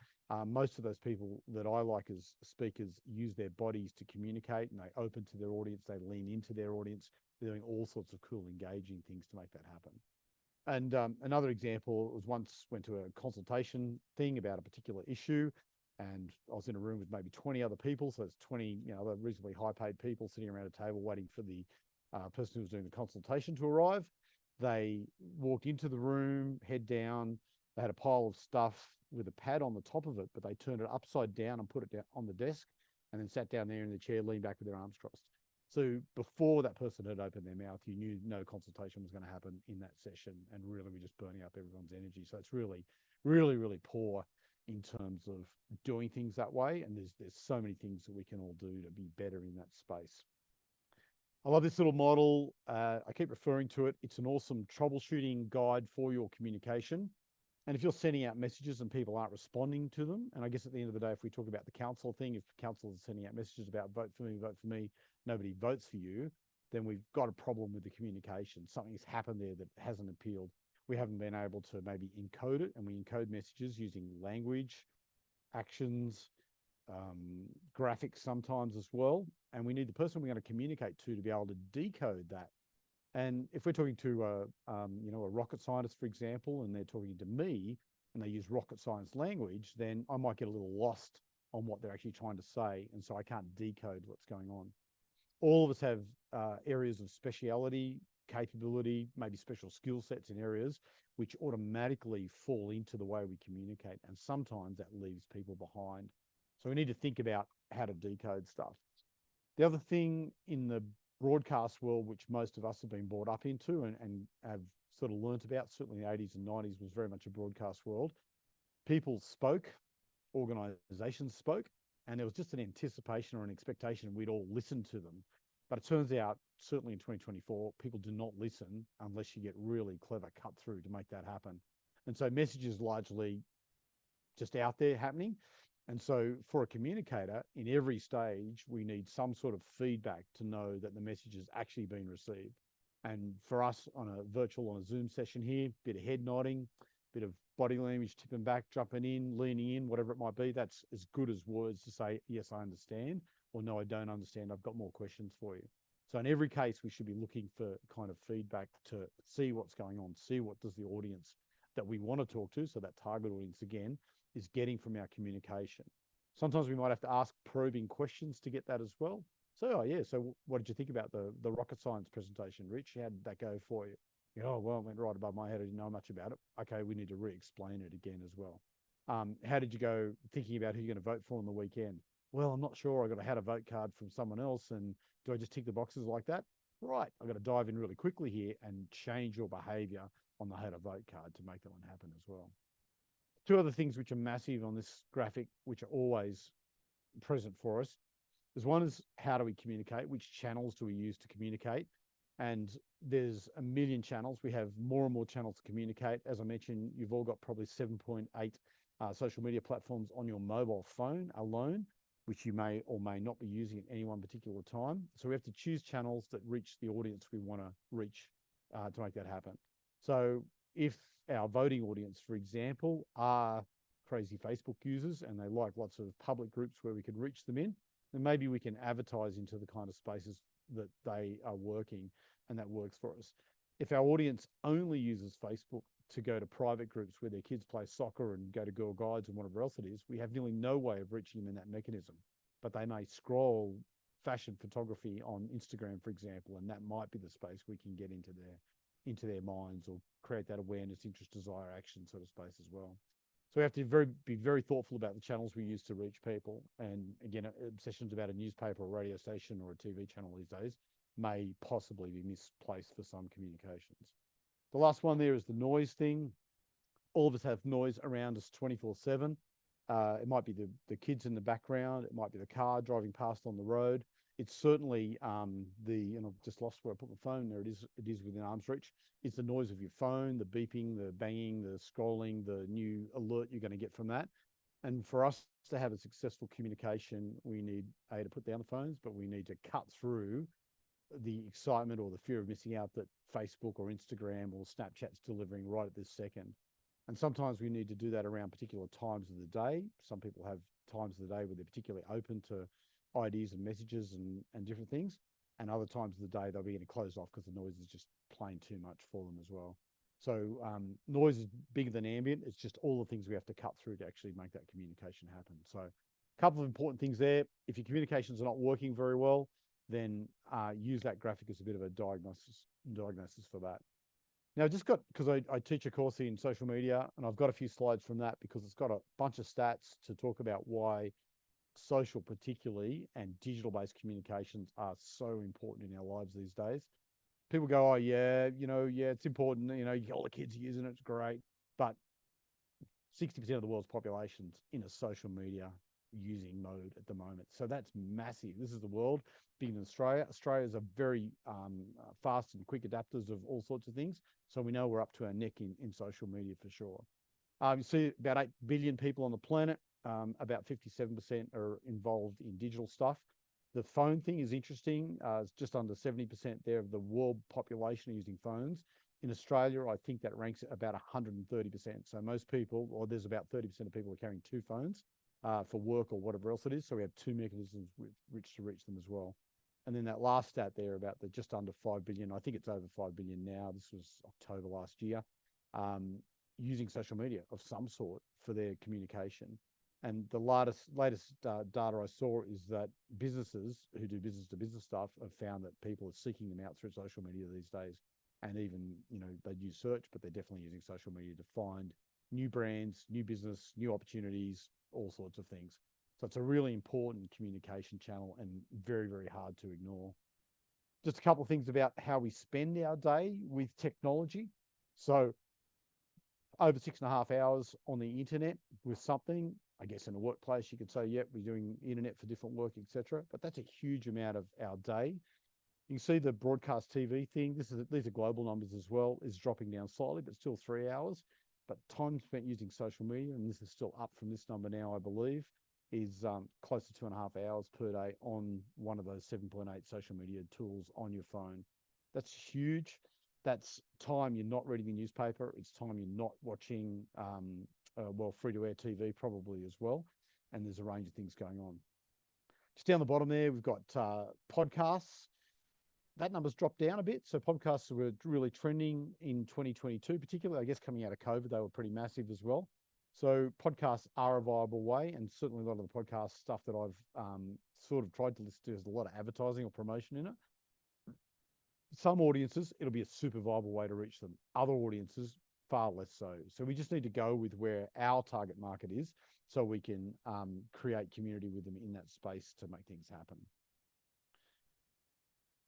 Most of those people that I like as speakers use their bodies to communicate, and they open to their audience. They lean into their audience. They're doing all sorts of cool, engaging things to make that happen. And another example was once went to a consultation thing about a particular issue, and I was in a room with maybe 20 other people. So it's 20, other reasonably high paid people sitting around a table waiting for the person who was doing the consultation to arrive. They walked into the room, head down. They had a pile of stuff with a pad on the top of it, but they turned it upside down and put it down on the desk, and then sat down there in the chair, leaned back with their arms crossed. So before that person had opened their mouth, you knew no consultation was going to happen in that session, and really we're just burning up everyone's energy. So it's really, really, really poor in terms of doing things that way. And there's so many things that we can all do to be better in that space. I love this little model. I keep referring to it. It's an awesome troubleshooting guide for your communication. And if you're sending out messages and people aren't responding to them, and I guess at the end of the day, if we talk about the council thing, if councils are sending out messages about vote for me, nobody votes for you, then we've got a problem with the communication. Something's happened there that hasn't appealed. We haven't been able to maybe encode it, and we encode messages using language, actions, graphics sometimes as well. And we need the person we're going to communicate to be able to decode that. And if we're talking to a rocket scientist, for example, and they're talking to me and they use rocket science language, then I might get a little lost on what they're actually trying to say. And so I can't decode what's going on. All of us have areas of speciality, capability, maybe special skill sets in areas which automatically fall into the way we communicate. And sometimes that leaves people behind. So we need to think about how to decode stuff. The other thing in the broadcast world, which most of us have been brought up into and have sort of learnt about, certainly in the 80s and 90s was very much a broadcast world. People spoke, organisations spoke, and there was just an anticipation or an expectation we'd all listen to them. But it turns out, certainly in 2024, people do not listen unless you get really clever cut through to make that happen. And so message is largely just out there happening. And so for a communicator, in every stage, we need some sort of feedback to know that the message has actually been received. And for us on a Zoom session here, bit of head nodding, bit of body language, tipping back, jumping in, leaning in, whatever it might be, that's as good as words to say, yes, I understand, or no, I don't understand, I've got more questions for you. So in every case, we should be looking for kind of feedback to see what's going on, see what does the audience that we want to talk to, so that target audience again, is getting from our communication. Sometimes we might have to ask probing questions to get that as well. So, so what did you think about the rocket science presentation, Rich? How did that go for you? Oh, well, it went right above my head. I didn't know much about it. Okay, we need to re-explain it again as well. How did you go thinking about who you're going to vote for on the weekend? Well, I'm not sure. I had a vote card from someone else, and do I just tick the boxes like that? Right, I've got to dive in really quickly here and change your behaviour on the how to vote card to make that one happen as well. Two other things which are massive on this graphic, which are always present for us, is one is how do we communicate? Which channels do we use to communicate? And there's a million channels. We have more and more channels to communicate. As I mentioned, you've all got probably 7.8 social media platforms on your mobile phone alone, which you may or may not be using at any one particular time. So we have to choose channels that reach the audience we want to reach to make that happen. So if our voting audience, for example, are crazy Facebook users and they like lots of public groups where we could reach them in, then maybe we can advertise into the kind of spaces that they are working, and that works for us. If our audience only uses Facebook to go to private groups where their kids play soccer and go to Girl Guides and whatever else it is, we have nearly no way of reaching them in that mechanism. But they may scroll fashion photography on Instagram, for example, and that might be the space we can get into their minds or create that awareness, interest, desire, action sort of space as well. So we have to be very thoughtful about the channels we use to reach people. And again, obsessions about a newspaper or radio station or a TV channel these days may possibly be misplaced for some communications. The last one there is the noise thing. All of us have noise around us 24/7. It might be the kids in the background. It might be the car driving past on the road. It's certainly and I've just lost where I put my phone. There it is. It is within arm's reach. It's the noise of your phone, the beeping, the banging, the scrolling, the new alert you're going to get from that. And for us to have a successful communication, we need to put down the phones, but we need to cut through the excitement or the fear of missing out that Facebook or Instagram or Snapchat's delivering right at this second. And sometimes we need to do that around particular times of the day. Some people have times of the day where they're particularly open to ideas and messages and different things. And other times of the day, they'll be getting closed off because the noise is just plain too much for them as well. So noise is bigger than ambient. It's just all the things we have to cut through to actually make that communication happen. So a couple of important things there. If your communications are not working very well, then use that graphic as a bit of a diagnosis for that. Now, because I teach a course in social media, and I've got a few slides from that because it's got a bunch of stats to talk about why social particularly and digital-based communications are so important in our lives these days. People go, oh yeah, it's important, you get all the kids using it, it's great. But 60% of the world's population's in a social media using mode at the moment. So that's massive. This is the world. Being in Australia, Australia's a very fast and quick adapters of all sorts of things. So we know we're up to our neck in social media for sure. You see about 8 billion people on the planet. About 57% are involved in digital stuff. The phone thing is interesting. It's just under 70% there of the world population are using phones. In Australia, I think that ranks at about 130%. So most people, or there's about 30% of people are carrying 2 phones for work or whatever else it is. So we have 2 mechanisms with which to reach them as well. And then that last stat there about the just under 5 billion, I think it's over 5 billion now. This was October last year, using social media of some sort for their communication. And the latest data I saw is that businesses who do business to business stuff have found that people are seeking them out through social media these days. And even, they use search, but they're definitely using social media to find new brands, new business, new opportunities, all sorts of things. So it's a really important communication channel and very, very hard to ignore. Just a couple of things about how we spend our day with technology. So over 6.5 hours on the internet with something. I guess in a workplace, you could say, yep, we're doing internet for different work, etc. But that's a huge amount of our day. You can see the broadcast TV thing. These are global numbers as well, is dropping down slightly, but still 3 hours. But time spent using social media, and this is still up from this number now, I believe, is close to 2.5 hours per day on one of those 7.8 social media tools on your phone. That's huge. That's time you're not reading the newspaper. It's time you're not watching, free-to-air TV probably as well. And there's a range of things going on. Just down the bottom there, we've got podcasts. That number's dropped down a bit. So podcasts were really trending in 2022, particularly, I guess, coming out of COVID, they were pretty massive as well. So podcasts are a viable way, and certainly a lot of the podcast stuff that I've sort of tried to list to, there's a lot of advertising or promotion in it. Some audiences, it'll be a super viable way to reach them. Other audiences, far less so. So we just need to go with where our target market is so we can create community with them in that space to make things happen.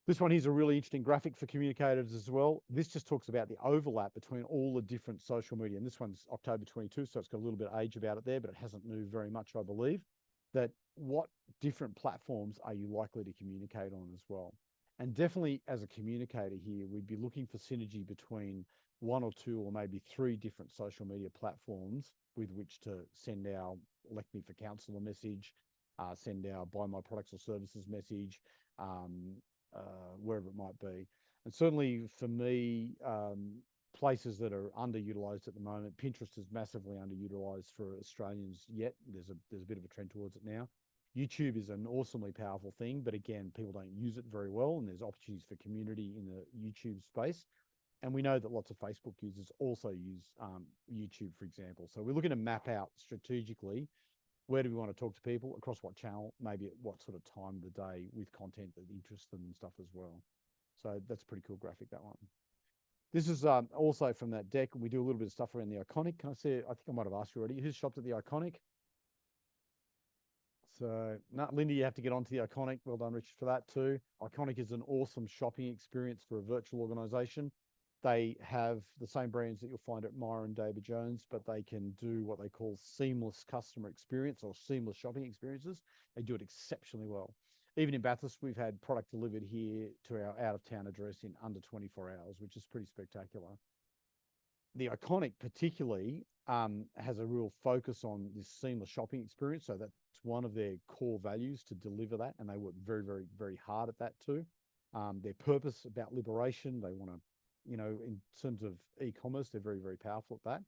This one here's a really interesting graphic for communicators as well. This just talks about the overlap between all the different social media. And this one's October 22, so it's got a little bit of age about it there, but it hasn't moved very much, I believe. That what different platforms are you likely to communicate on as well? And definitely as a communicator here, we'd be looking for synergy between 1 or 2 or maybe 3 different social media platforms with which to send our elect me for councillor message, send our buy my products or services message, wherever it might be. And certainly for me, places that are underutilized at the moment, Pinterest is massively underutilized for Australians yet. There's a bit of a trend towards it now. YouTube is an awesomely powerful thing, but again, people don't use it very well, and there's opportunities for community in the YouTube space. And we know that lots of Facebook users also use YouTube, for example. So we're looking to map out strategically, where do we want to talk to people, across what channel, maybe at what sort of time of the day, with content that interests them and stuff as well. So that's a pretty cool graphic, that one. This is also from that deck. We do a little bit of stuff around the Iconic. Can I say, I think I might have asked you already, who's shopped at the Iconic? So, Linda, you have to get onto the Iconic. Well done, Richard, for that too. Iconic is an awesome shopping experience for a virtual organisation. They have the same brands that you'll find at Myer and David Jones, but they can do what they call seamless customer experience or seamless shopping experiences. They do it exceptionally well. Even in Bathurst, we've had product delivered here to our out-of-town address in under 24 hours, which is pretty spectacular. The Iconic particularly has a real focus on this seamless shopping experience. So that's one of their core values, to deliver that. And they work very, very, very hard at that too. Their purpose about liberation, they want to, in terms of e-commerce, they're very, very powerful at that.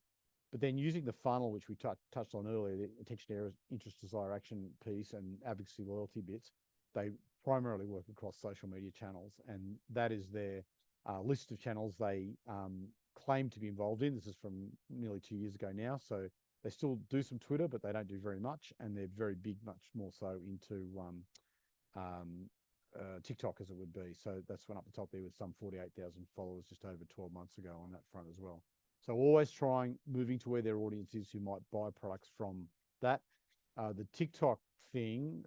But then using the funnel, which we touched on earlier, the attention, area, interest, desire, action piece and advocacy, loyalty bits, they primarily work across social media channels. And that is their list of channels they claim to be involved in. This is from nearly 2 years ago now. So they still do some Twitter, but they don't do very much. And they're very big, much more so into TikTok as it would be. So that's one up the top there with some 48,000 followers just over 12 months ago on that front as well. So always moving to where their audience is who might buy products from that. The TikTok thing,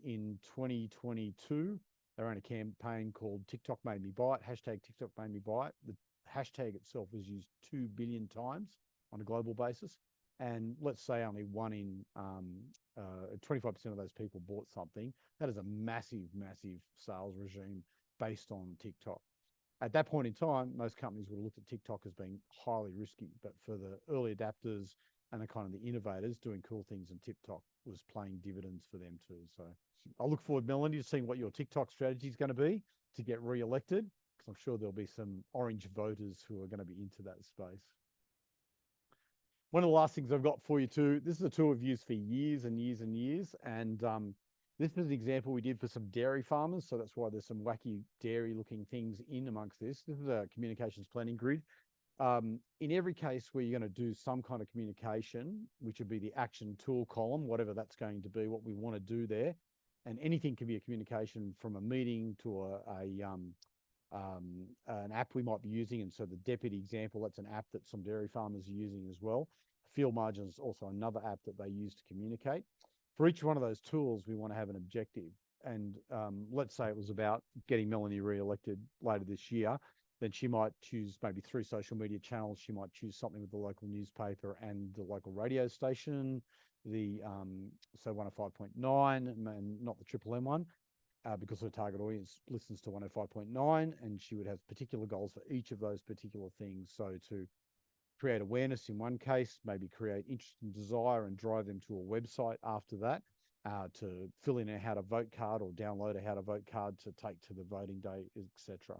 in 2022, they ran a campaign called TikTok Made Me Buy It, hashtag TikTok Made Me Buy It. The hashtag itself was used 2 billion times on a global basis. And let's say only 25% of those people bought something. That is a massive, massive sales regime based on TikTok. At that point in time, most companies would have looked at TikTok as being highly risky, but for the early adapters and the kind of the innovators doing cool things, and TikTok was playing dividends for them too. So I look forward, Melanie, to seeing what your TikTok strategy is going to be to get re-elected, because I'm sure there'll be some orange voters who are going to be into that space. One of the last things I've got for you too, this is a tool we've used for years and years and years. And this is an example we did for some dairy farmers. So that's why there's some wacky dairy looking things in amongst this. This is a communications planning grid. In every case where you're going to do some kind of communication, which would be the action tool column, whatever that's going to be, what we want to do there. And anything can be a communication from a meeting to an app we might be using. And so the deputy example, that's an app that some dairy farmers are using as well. Field Margin is also another app that they use to communicate. For each one of those tools, we want to have an objective. And let's say it was about getting Melanie re-elected later this year, then she might choose maybe 3 social media channels. She might choose something with the local newspaper and the local radio station, so 105.9 and not the Triple M one. Because her target audience listens to 105.9, and she would have particular goals for each of those particular things. So to create awareness in one case, maybe create interest and desire and drive them to a website after that, to fill in a how to vote card or download a how to vote card to take to the voting day, etc.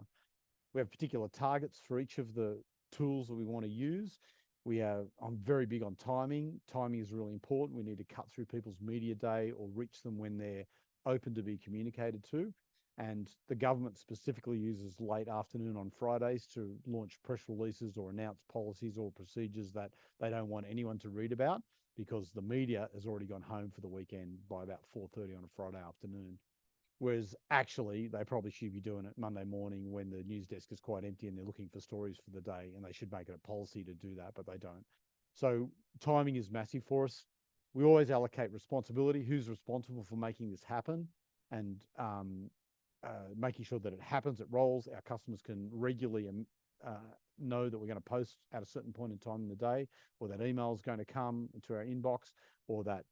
We have particular targets for each of the tools that we want to use. I'm very big on timing. Timing is really important. We need to cut through people's media day or reach them when they're open to be communicated to. And the government specifically uses late afternoon on Fridays to launch press releases or announce policies or procedures that they don't want anyone to read about, because the media has already gone home for the weekend by about 4:30 on a Friday afternoon. Whereas actually they probably should be doing it Monday morning when the news desk is quite empty and they're looking for stories for the day, and they should make it a policy to do that, but they don't. So timing is massive for us. We always allocate responsibility. Who's responsible for making this happen, and making sure that it happens, it rolls. Our customers can regularly know that we're going to post at a certain point in time in the day, or that email is going to come into our inbox, or that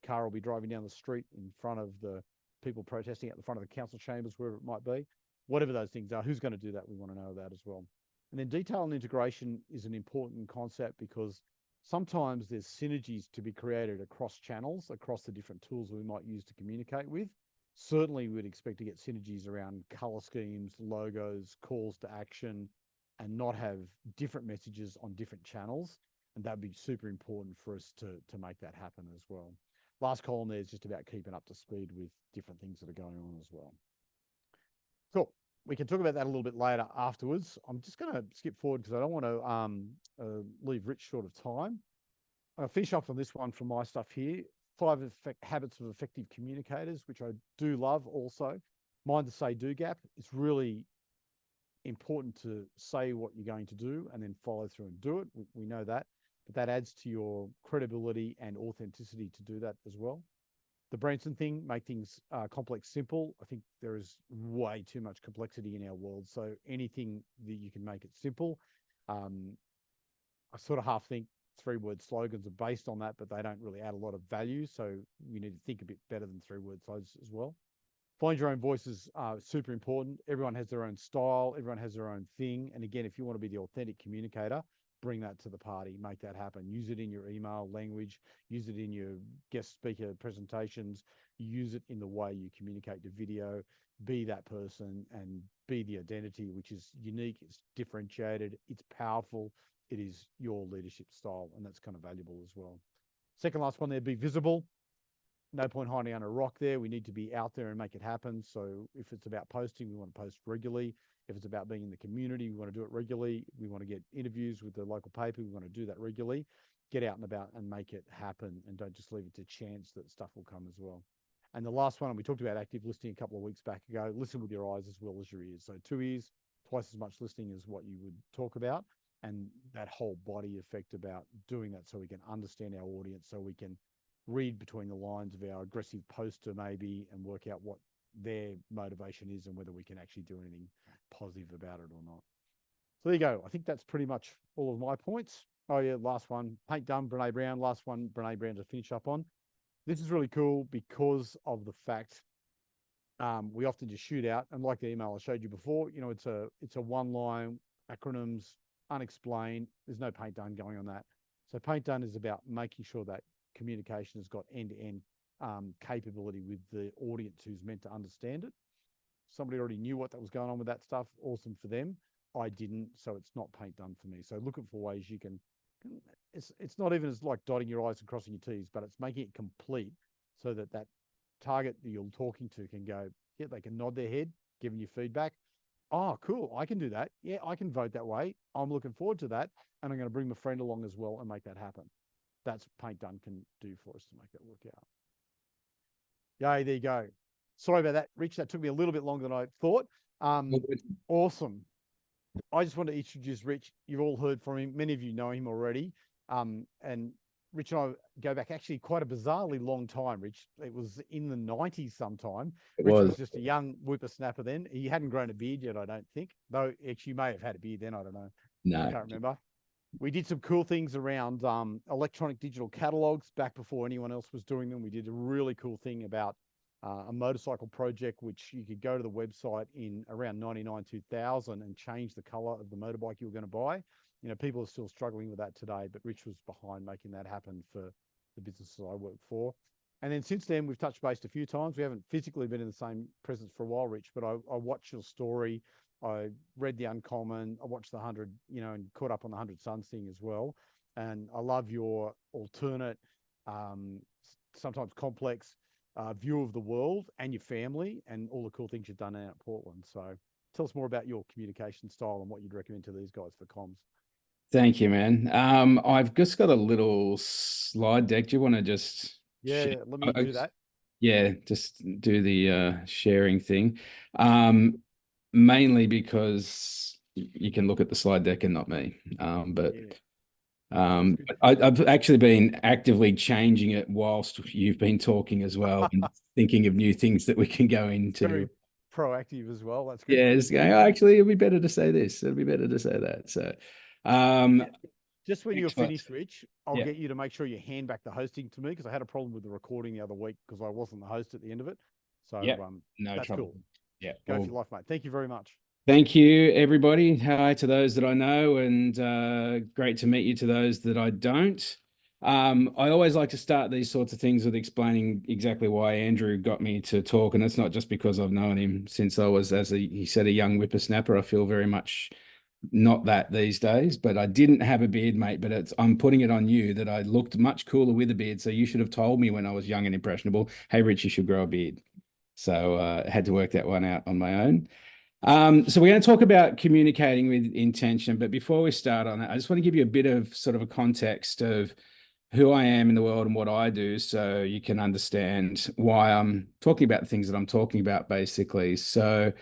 car will be driving down the street in front of the people protesting at the front of the council chambers, wherever it might be. Whatever those things are, who's going to do that? We want to know that as well. And then detail and integration is an important concept, because sometimes there's synergies to be created across channels, across the different tools we might use to communicate with. Certainly we would expect to get synergies around color schemes, logos, calls to action, and not have different messages on different channels. And that'd be super important for us to make that happen as well. Last column there is just about keeping up to speed with different things that are going on as well. Cool. We can talk about that a little bit later afterwards. I'm just going to skip forward because I don't want to leave Rich short of time. I'll finish off on this one from my stuff here. 5 habits of effective communicators, which I do love also. Mind the say-do gap. It's really important to say what you're going to do and then follow through and do it. We know that, but that adds to your credibility and authenticity to do that as well. The Branson thing, make things complex simple. I think there is way too much complexity in our world. So anything that you can make it simple. I sort of half think 3-word slogans are based on that, but they don't really add a lot of value. So you need to think a bit better than 3-word slogans as well. Find your own voice is super important. Everyone has their own style. Everyone has their own thing. And again, if you want to be the authentic communicator, bring that to the party, make that happen. Use it in your email language, use it in your guest speaker presentations, use it in the way you communicate to video, be that person and be the identity, which is unique, it's differentiated, it's powerful, it is your leadership style, and that's kind of valuable as well. Second last one there, be visible. no point hiding under a rock there. We need to be out there and make it happen. So if it's about posting, we want to post regularly. If it's about being in the community, we want to do it regularly. We want to get interviews with the local paper. We want to do that regularly. Get out and about and make it happen, and don't just leave it to chance that stuff will come as well. And the last one, we talked about active listening a couple of weeks back ago. Listen with your eyes as well as your ears. So 2 ears, twice as much listening as what you would talk about, and that whole body effect about doing that so we can understand our audience, so we can read between the lines of our aggressive poster maybe and work out what their motivation is and whether we can actually do anything positive about it or not. So there you go. I think that's pretty much all of my points. Oh yeah, last one, paint done, Brene Brown. Last one, Brene Brown to finish up on. This is really cool because of the fact we often just shoot out, and like the email I showed you before, you know, it's a one line, acronyms, unexplained. There's no paint done going on that. So paint done is about making sure that communication has got end-to-end capability with the audience who's meant to understand it. Somebody already knew what that was going on with that stuff. Awesome for them. I didn't, so it's not paint done for me. So looking for ways you can, it's not even as like dotting your I's and crossing your T's, but it's making it complete so that that target that you're talking to can go, yeah, they can nod their head, giving you feedback. Oh, cool, I can do that. Yeah, I can vote that way. I'm looking forward to that. And I'm going to bring my friend along as well and make that happen. That's what paint done can do for us to make that work out. Yay, there you go. Sorry about that, Rich. That took me a little bit longer than I thought. Awesome. I just want to introduce Rich. You've all heard from him. Many of you know him already. And Rich and I go back actually quite a bizarrely long time, Rich. It was in the 90s sometime. Rich was just a young whippersnapper then. He hadn't grown a beard yet, I don't think. Though actually you may have had a beard then, I don't know. No. I can't remember. We did some cool things around electronic digital catalogs back before anyone else was doing them. We did a really cool thing about a motorcycle project, which you could go to the website in around 99, 2000 and change the color of the motorbike you were going to buy. You know, people are still struggling with that today, but Rich was behind making that happen for the businesses I work for. And then since then, we've touched base a few times. We haven't physically been in the same presence for a while, Rich, but I watched your story. I read The Uncommon. I watched the 100, you know, and caught up on the 100 Suns thing as well. And I love your alternate, sometimes complex view of the world and your family and all the cool things you've done out at Portland. So tell us more about your communication style and what you'd recommend to these guys for comms. Thank you, man. I've just got a little slide deck. Do you want to just yeah, let me do that. Yeah, just do the sharing thing. Mainly because you can look at the slide deck and not me. I've actually been actively changing it whilst you've been talking as well and thinking of new things that we can go into. Very proactive as well. That's good. Yeah, it's going, oh, actually, it'd be better to say this. It'd be better to say that. So, just when you're finished, Rich, I'll get you to make sure you hand back the hosting to me because I had a problem with the recording the other week because I wasn't the host at the end of it. So, no that's trouble. Cool. Yeah, go for your life, mate. Thank you very much. Thank you, everybody. Hi to those that I know, and great to meet you to those that I don't. I always like to start these sorts of things with explaining exactly why Andrew got me to talk, and it's not just because I've known him since I was, he said, a young whippersnapper. I feel very much not that these days, but I didn't have a beard, mate. But I'm putting it on you that I looked much cooler with a beard. So you should have told me when I was young and impressionable, hey, Rich, you should grow a beard. So I had to work that one out on my own. So we're going to talk about communicating with intention. But before we start on that, I just want to give you a bit of sort of a context of who I am in the world and what I do so you can understand why I'm talking about the things that I'm talking about, basically. So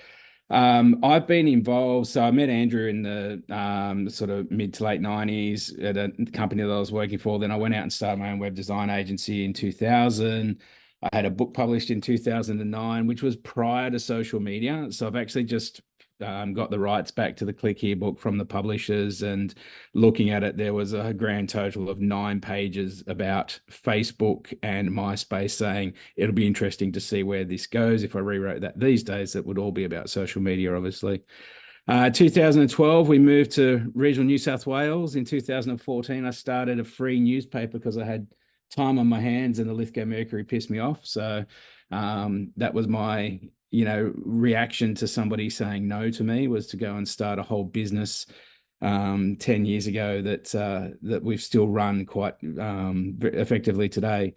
I've been involved. So I met Andrew in the sort of mid to late 90s at a company that I was working for. Then I went out and started my own web design agency in 2000. I had a book published in 2009, which was prior to social media. So I've actually just got the rights back to the Click Here book from the publishers, and looking at it, there was a grand total of 9 pages about Facebook and MySpace, saying it'll be interesting to see where this goes. If I rewrote that these days, it would all be about social media, obviously. 2012, we moved to regional New South Wales. In 2014, I started a free newspaper because I had time on my hands and the Lithgow Mercury pissed me off. So that was my, reaction to somebody saying no to me, was to go and start a whole business 10 years ago that we've still run quite effectively today.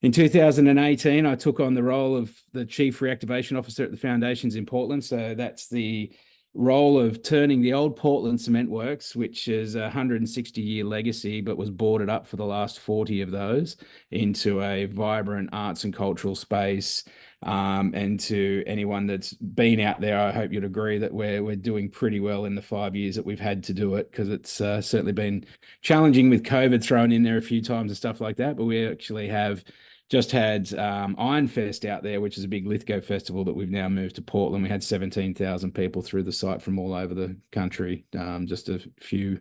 In 2018, I took on the role of the Chief Reactivation Officer at the foundations in Portland. So that's the role of turning the old Portland Cement Works, which is a 160-year legacy, but was boarded up for the last 40 of those, into a vibrant arts and cultural space. And to anyone that's been out there, I hope you'd agree that we're doing pretty well in the 5 years that we've had to do it, because it's certainly been challenging with COVID thrown in there a few times and stuff like that. But we actually have just had Iron Fest out there, which is a big Lithgow festival that we've now moved to Portland. We had 17,000 people through the site from all over the country just a few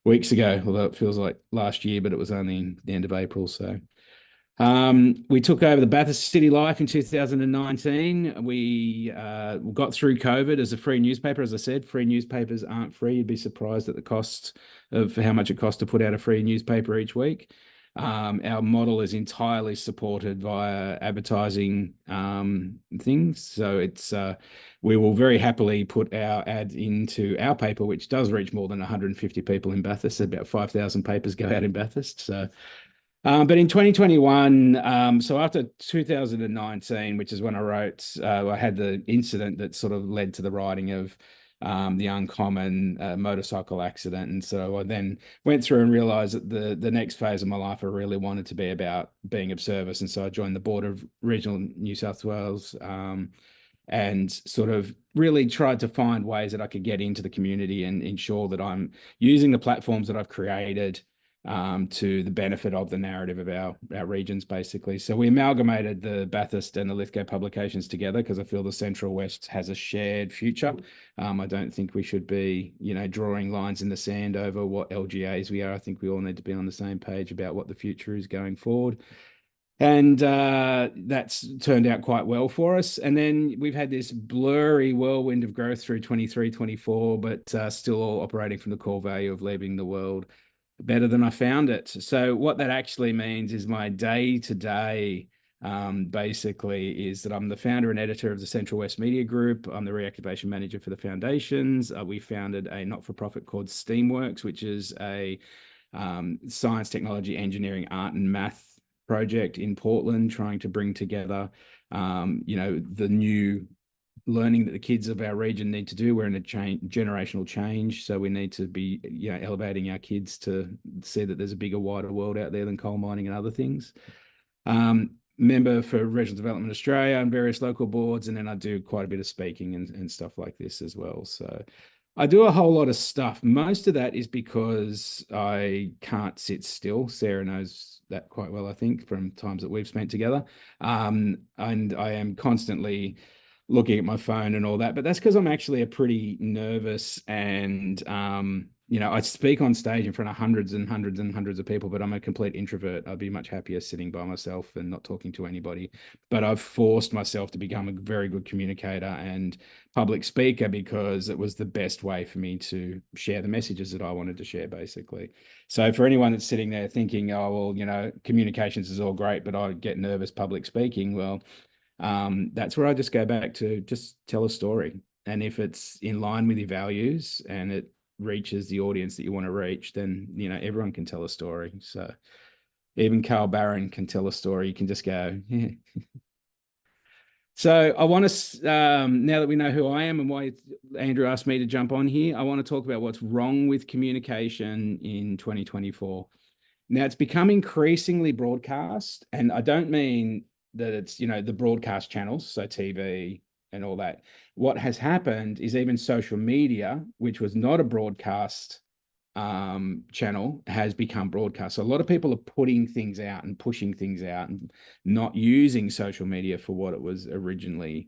weeks ago, although it feels like last year, but it was only the end of April. So we took over the Bathurst City Life in 2019. We got through COVID as a free newspaper. As I said, free newspapers aren't free. You'd be surprised at the cost of how much it costs to put out a free newspaper each week. Our model is entirely supported via advertising things. So it's we will very happily put our ad into our paper, which does reach more than 150 people in Bathurst. About 5,000 papers go out in Bathurst. So, but in 2021, so after 2019, which is when I wrote, I had the incident that sort of led to the writing of the Uncommon motorcycle accident. And so I then went through and realized that the next phase of my life, I really wanted to be about being of service. And so I joined the board of Regional New South Wales and sort of really tried to find ways that I could get into the community and ensure that I'm using the platforms that I've created to the benefit of the narrative of our regions, basically. So we amalgamated the Bathurst and the Lithgow publications together because I feel the Central West has a shared future. I don't think we should be, drawing lines in the sand over what LGAs we are. I think we all need to be on the same page about what the future is going forward. And that's turned out quite well for us. And then we've had this blurry whirlwind of growth through 23, 24, but still all operating from the core value of leaving the world better than I found it. So what that actually means is my day-to-day basically is that I'm the founder and editor of the Central West Media Group. I'm the reactivation manager for the foundations. We founded a not-for-profit called Steamworks, which is a science, technology, engineering, art and math project in Portland, trying to bring together, the new learning that the kids of our region need to do. We're in a generational change, so we need to be elevating our kids to see that there's a bigger, wider world out there than coal mining and other things. Member for Regional Development Australia and various local boards, and then I do quite a bit of speaking and stuff like this as well. So I do a whole lot of stuff. Most of that is because I can't sit still. Sarah knows that quite well, I think, from times that we've spent together. And I am constantly looking at my phone and all that, but that's because I'm actually a pretty nervous and, I speak on stage in front of hundreds and hundreds and hundreds of people, but I'm a complete introvert. I'd be much happier sitting by myself and not talking to anybody. But I've forced myself to become a very good communicator and public speaker because it was the best way for me to share the messages that I wanted to share, basically. So for anyone that's sitting there thinking, oh, well, communications is all great, but I get nervous public speaking, well, that's where I just go back to just tell a story. And if it's in line with your values and it reaches the audience that you want to reach, then, everyone can tell a story. So even Carl Barron can tell a story. You can just go, yeah. So I want to, now that we know who I am and why Andrew asked me to jump on here, I want to talk about what's wrong with communication in 2024. Now, it's become increasingly broadcast, and I don't mean that it's, the broadcast channels, so TV and all that. What has happened is even social media, which was not a broadcast channel, has become broadcast. So a lot of people are putting things out and pushing things out and not using social media for what it was originally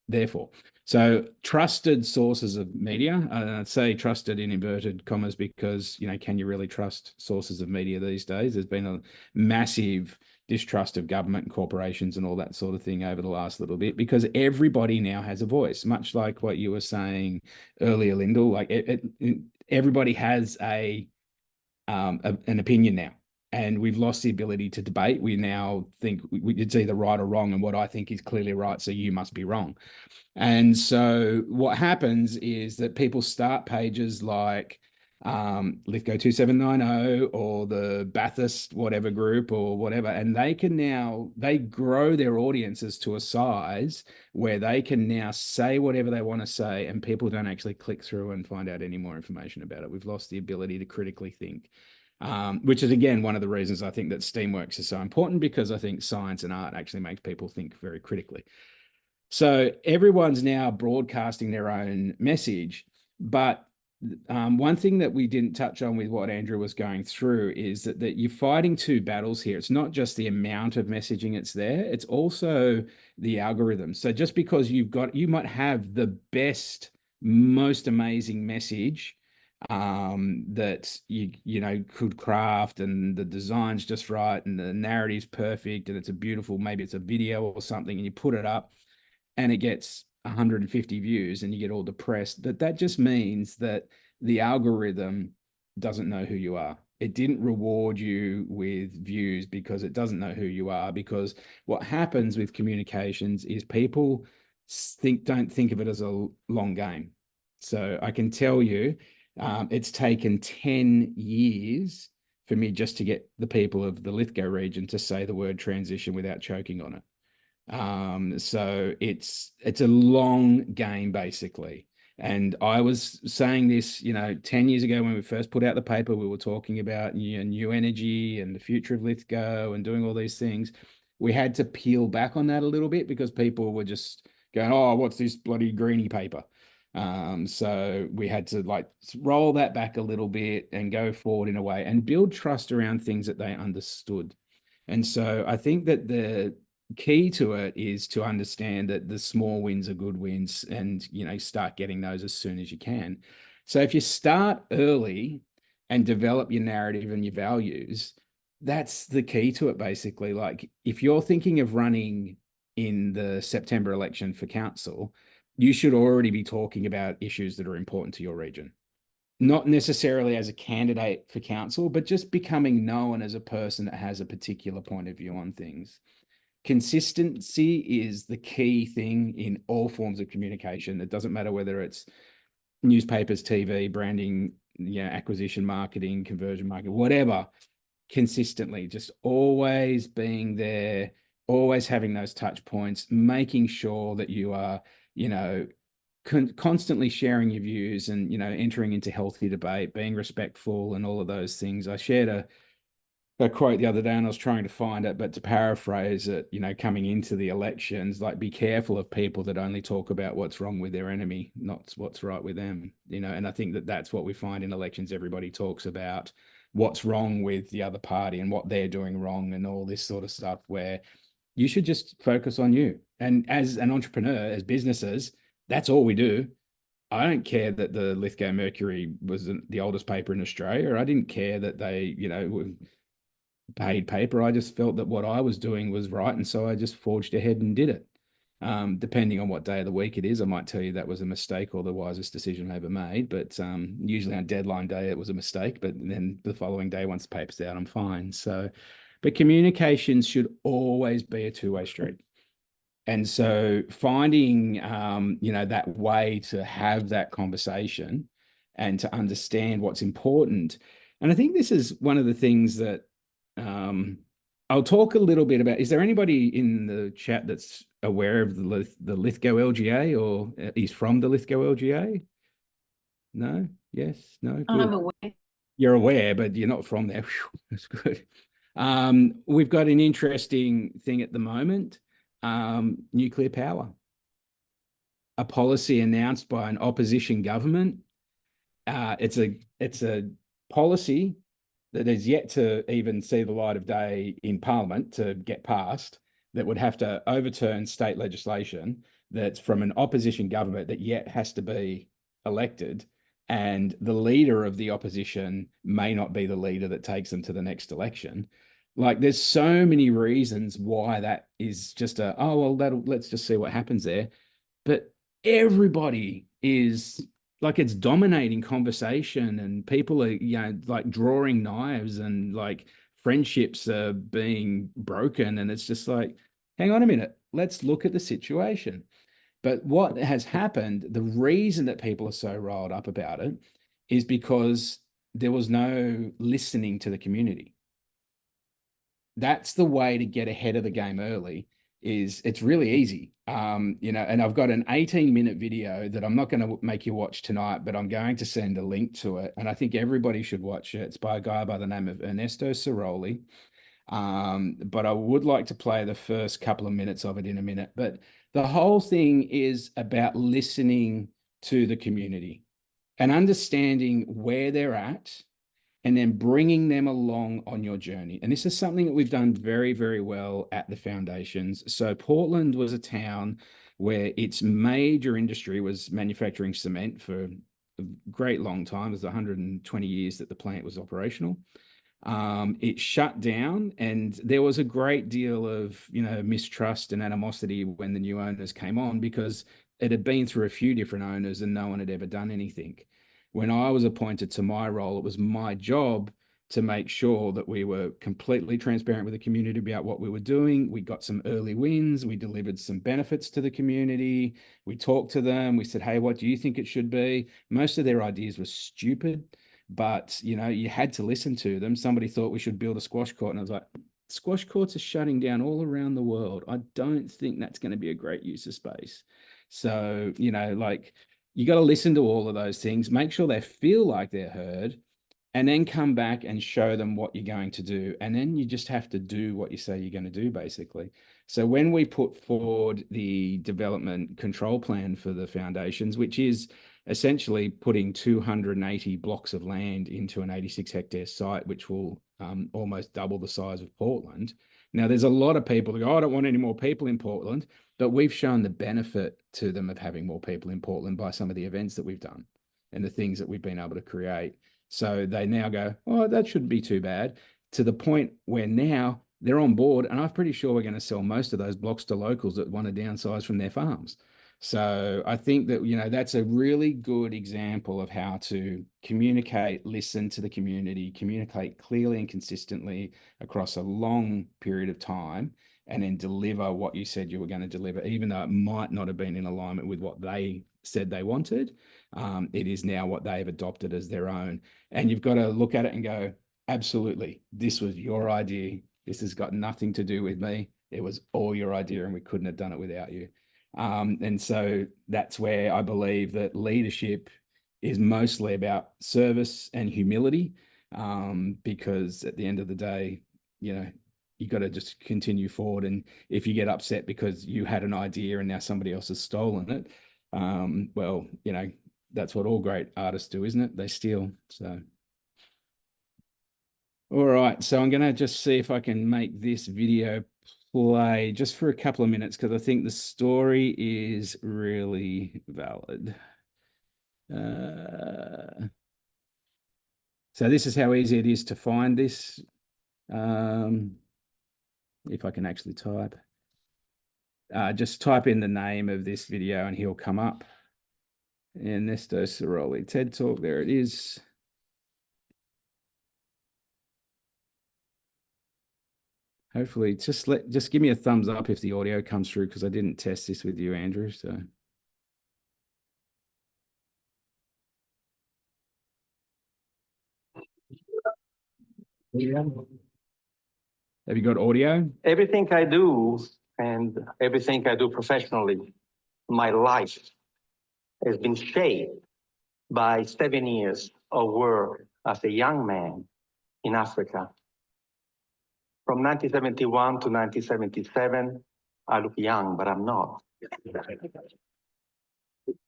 there for. So trusted sources of media, I'd say trusted in inverted commas because, can you really trust sources of media these days? There's been a massive distrust of government and corporations and all that sort of thing over the last little bit because everybody now has a voice, much like what you were saying earlier, Lyndall. Like everybody has an opinion now. And we've lost the ability to debate. We now think it's either right or wrong, and what I think is clearly right, so you must be wrong. And so what happens is that people start pages like Lithgow 2790 or the Bathurst whatever group or whatever, and they grow their audiences to a size where they can now say whatever they want to say, and people don't actually click through and find out any more information about it. We've lost the ability to critically think. Which is, again, one of the reasons I think that Steamworks is so important, because I think science and art actually makes people think very critically. So everyone's now broadcasting their own message. But one thing that we didn't touch on with what Andrew was going through is that you're fighting two battles here. It's not just the amount of messaging it's there, it's also the algorithm. So just because you might have the best, most amazing message that you know could craft, and the design's just right and the narrative's perfect and it's a beautiful, maybe it's a video or something, and you put it up and it gets 150 views and you get all depressed, that just means that the algorithm doesn't know who you are. It didn't reward you with views because it doesn't know who you are. Because what happens with communications is people don't think of it as a long game. So I can tell you, it's taken 10 years for me just to get the people of the Lithgow region to say the word transition without choking on it. So it's a long game, basically. And I was saying this, 10 years ago when we first put out the paper, we were talking about new energy and the future of Lithgow and doing all these things. We had to peel back on that a little bit because people were just going, oh, what's this bloody greenie paper? So we had to roll that back a little bit and go forward in a way and build trust around things that they understood. And so I think that the key to it is to understand that the small wins are good wins, and start getting those as soon as you can. So if you start early and develop your narrative and your values, that's the key to it, basically. Like if you're thinking of running in the September election for council, you should already be talking about issues that are important to your region. Not necessarily as a candidate for council, but just becoming known as a person that has a particular point of view on things. Consistency is the key thing in all forms of communication. It doesn't matter whether it's newspapers, TV, branding, acquisition marketing, conversion marketing, whatever. Consistently, just always being there, always having those touch points, making sure that you are, constantly sharing your views and, entering into healthy debate, being respectful and all of those things. I shared a quote the other day and I was trying to find it, but to paraphrase it, coming into the elections, be careful of people that only talk about what's wrong with their enemy, not what's right with them, and I think that that's what we find in elections. Everybody talks about what's wrong with the other party and what they're doing wrong and all this sort of stuff, where you should just focus on you. And as an entrepreneur, as businesses, that's all we do. I don't care that the Lithgow Mercury was the oldest paper in Australia. I didn't care that they, were paid paper. I just felt that what I was doing was right. And so I just forged ahead and did it. Depending on what day of the week it is, I might tell you that was a mistake or the wisest decision I ever made. But usually on deadline day, it was a mistake. But then the following day, once the paper's out, I'm fine. So, but communications should always be a two-way street. And so finding, that way to have that conversation and to understand what's important. And I think this is one of the things that I'll talk a little bit about. Is there anybody in the chat that's aware of the Lithgow LGA or is from the Lithgow LGA? No? Yes? No? Good. I'm aware. You're aware, but you're not from there. Whew, that's good. We've got an interesting thing at the moment. Nuclear power. A policy announced by an opposition government. It's a policy that is yet to even see the light of day in Parliament to get passed, that would have to overturn state legislation that's from an opposition government that yet has to be elected. And the leader of the opposition may not be the leader that takes them to the next election. There's so many reasons why that is just let's just see what happens there. But everybody is it's dominating conversation, and people are, drawing knives, and friendships are being broken. And it's just hang on a minute, let's look at the situation. But what has happened, the reason that people are so riled up about it is because there was no listening to the community. That's the way to get ahead of the game early. It's really easy. You know, and I've got an 18-minute video that I'm not going to make you watch tonight, but I'm going to send a link to it. And I think everybody should watch it. It's by a guy by the name of Ernesto Ciroli. But I would like to play the first couple of minutes of it in a minute. But the whole thing is about listening to the community and understanding where they're at, and then bringing them along on your journey. And this is something that we've done very, very well at the foundations. So Portland was a town where its major industry was manufacturing cement for a great long time. It was 120 years that the plant was operational. It shut down, and there was a great deal of, you know, mistrust and animosity when the new owners came on, because it had been through a few different owners and no one had ever done anything. When I was appointed to my role, it was my job to make sure that we were completely transparent with the community about what we were doing. We got some early wins. We delivered some benefits to the community. We talked to them. We said, hey, what do you think it should be? Most of their ideas were stupid, but, you know, you had to listen to them. Somebody thought we should build a squash court, and I was like, squash courts are shutting down all around the world. I don't think that's going to be a great use of space. So, you know, like, you got to listen to all of those things, make sure they feel like they're heard, and then come back and show them what you're going to do. And then you just have to do what you say you're going to do, basically. So when we put forward the development control plan for the foundations, which is essentially putting 280 blocks of land into an 86-hectare site, which will almost double the size of Portland. Now, there's a lot of people who go, I don't want any more people in Portland, but we've shown the benefit to them of having more people in Portland by some of the events that we've done and the things that we've been able to create. So they now go, oh, that shouldn't be too bad, to the point where now they're on board. And I'm pretty sure we're going to sell most of those blocks to locals that want to downsize from their farms. So I think that, you know, that's a really good example of how to communicate, listen to the community, communicate clearly and consistently across a long period of time, and then deliver what you said you were going to deliver, even though it might not have been in alignment with what they said they wanted. It is now what they've adopted as their own. And you've got to look at it and go, absolutely, this was your idea. This has got nothing to do with me. It was all your idea, and we couldn't have done it without you. And so that's where I believe that leadership is mostly about service and humility, because at the end of the day, you know, you got to just continue forward. And if you get upset because you had an idea and now somebody else has stolen it, well, you know, that's what all great artists do, isn't it? They steal. So, all right. So I'm going to just see if I can make this video play just for a couple of minutes, because I think the story is really valid. So this is how easy it is to find this. If I can actually type, just type in the name of this video and he'll come up. Ernesto Ciroli TED Talk, there it is. Hopefully, just give me a thumbs up if the audio comes through, because I didn't test this with you, Andrew. So. Have you got audio? Everything I do and everything I do professionally, my life has been shaped by 7 years of work as a young man in Africa. From 1971 to 1977, I look young, but I'm not.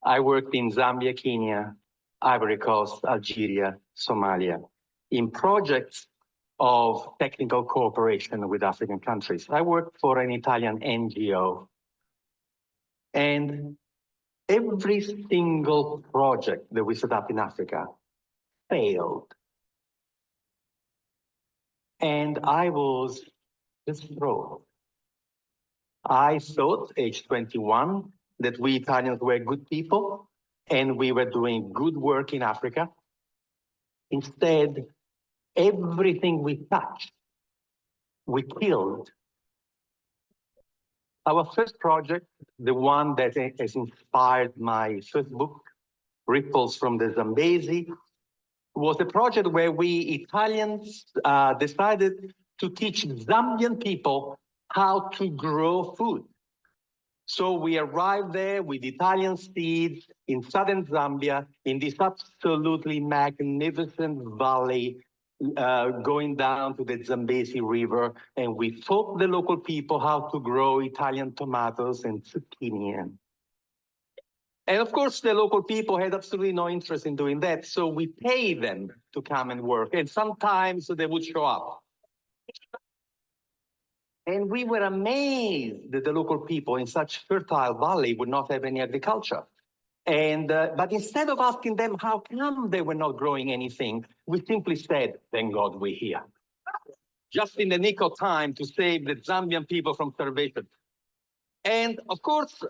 I worked in Zambia, Kenya, Ivory Coast, Algeria, Somalia, in projects of technical cooperation with African countries. I worked for an Italian NGO. And every single project that we set up in Africa failed. And I was distraught. I thought, age 21, that we Italians were good people and we were doing good work in Africa. Instead, everything we touched, we killed. Our first project, the one that has inspired my first book, Ripples from the Zambezi, was a project where we Italians decided to teach Zambian people how to grow food. So we arrived there with Italian seeds in southern Zambia, in this absolutely magnificent valley, going down to the Zambezi River, and we taught the local people how to grow Italian tomatoes and zucchini. And of course, the local people had absolutely no interest in doing that, so we paid them to come and work, and sometimes they would show up. And we were amazed that the local people in such fertile valley would not have any agriculture. And but instead of asking them how come they were not growing anything, we simply said, "Thank God we're here." Just in the nick of time to save the Zambian people from starvation. And of course,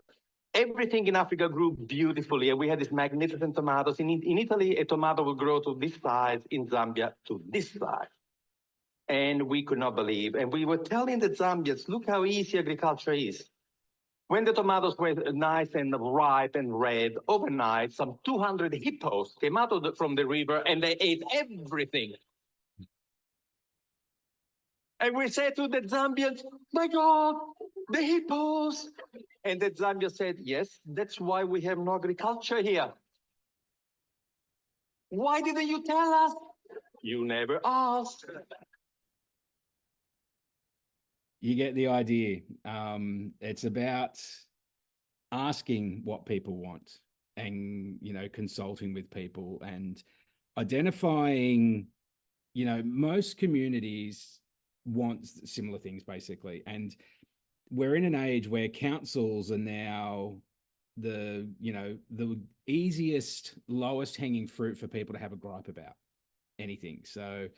everything in Africa grew beautifully, and we had these magnificent tomatoes. In Italy, a tomato will grow to this size, in Zambia to this size. And we could not believe. And we were telling the Zambians, look how easy agriculture is. When the tomatoes were nice and ripe and red, overnight, some 200 hippos came out from the river and they ate everything. And we said to the Zambians, my God, the hippos. And the Zambians said, yes, that's why we have no agriculture here. Why didn't you tell us? You never asked. You get the idea. It's about asking what people want and, you know, consulting with people and identifying, you know, most communities want similar things basically. And we're in an age where councils are now the, you know, the easiest, lowest hanging fruit for people to have a gripe about anything. So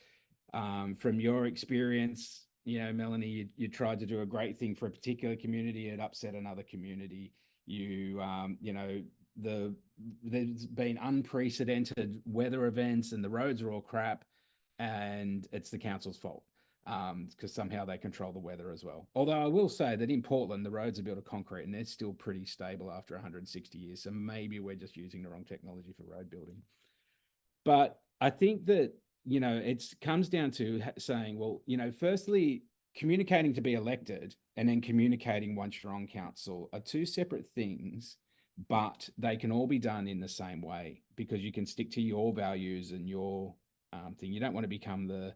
from your experience, you know, Melanie, you tried to do a great thing for a particular community, it upset another community. You know, there's been unprecedented weather events and the roads are all crap, and it's the council's fault because somehow they control the weather as well. Although I will say that in Portland, the roads are built of concrete and they're still pretty stable after 160 years. So maybe we're just using the wrong technology for road building. But I think that, you know, it comes down to saying, well, you know, firstly, communicating to be elected and then communicating once you're on council are two separate things, but they can all be done in the same way because you can stick to your values and your thing. You don't want to become the,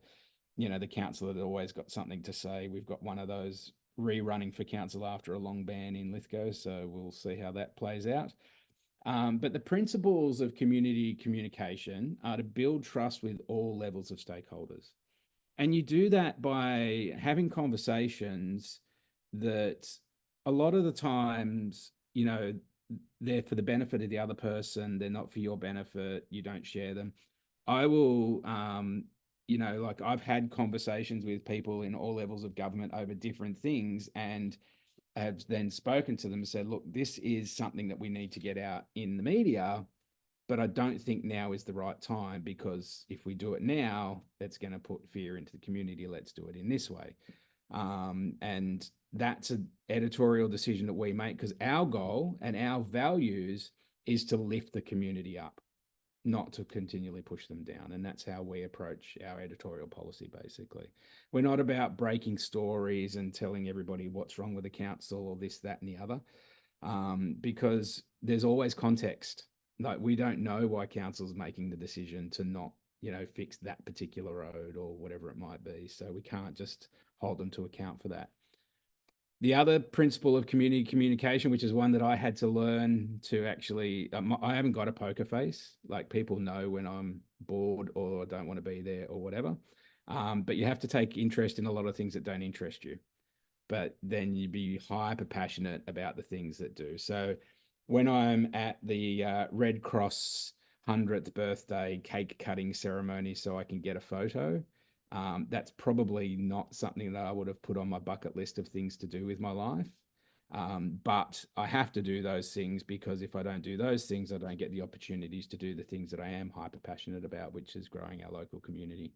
you know, the councillor that always got something to say. We've got one of those rerunning for council after a long ban in Lithgow, so we'll see how that plays out. But the principles of community communication are to build trust with all levels of stakeholders. And you do that by having conversations that a lot of the times, you know, they're for the benefit of the other person. They're not for your benefit. You don't share them. I will, you know, like I've had conversations with people in all levels of government over different things and have then spoken to them and said, look, this is something that we need to get out in the media, but I don't think now is the right time because if we do it now, it's going to put fear into the community. Let's do it in this way. And that's an editorial decision that we make because our goal and our values is to lift the community up, not to continually push them down. And that's how we approach our editorial policy, basically. We're not about breaking stories and telling everybody what's wrong with the council or this, that, and the other, because there's always context. Like we don't know why council's making the decision to not, you know, fix that particular road or whatever it might be. So we can't just hold them to account for that. The other principle of community communication, which is one that I had to learn to actually, I haven't got a poker face. Like people know when I'm bored or don't want to be there or whatever. But you have to take interest in a lot of things that don't interest you. But then you be hyper passionate about the things that do. So when I'm at the Red Cross 100th birthday cake cutting ceremony so I can get a photo, that's probably not something that I would have put on my bucket list of things to do with my life. But I have to do those things because if I don't do those things, I don't get the opportunities to do the things that I am hyper passionate about, which is growing our local community.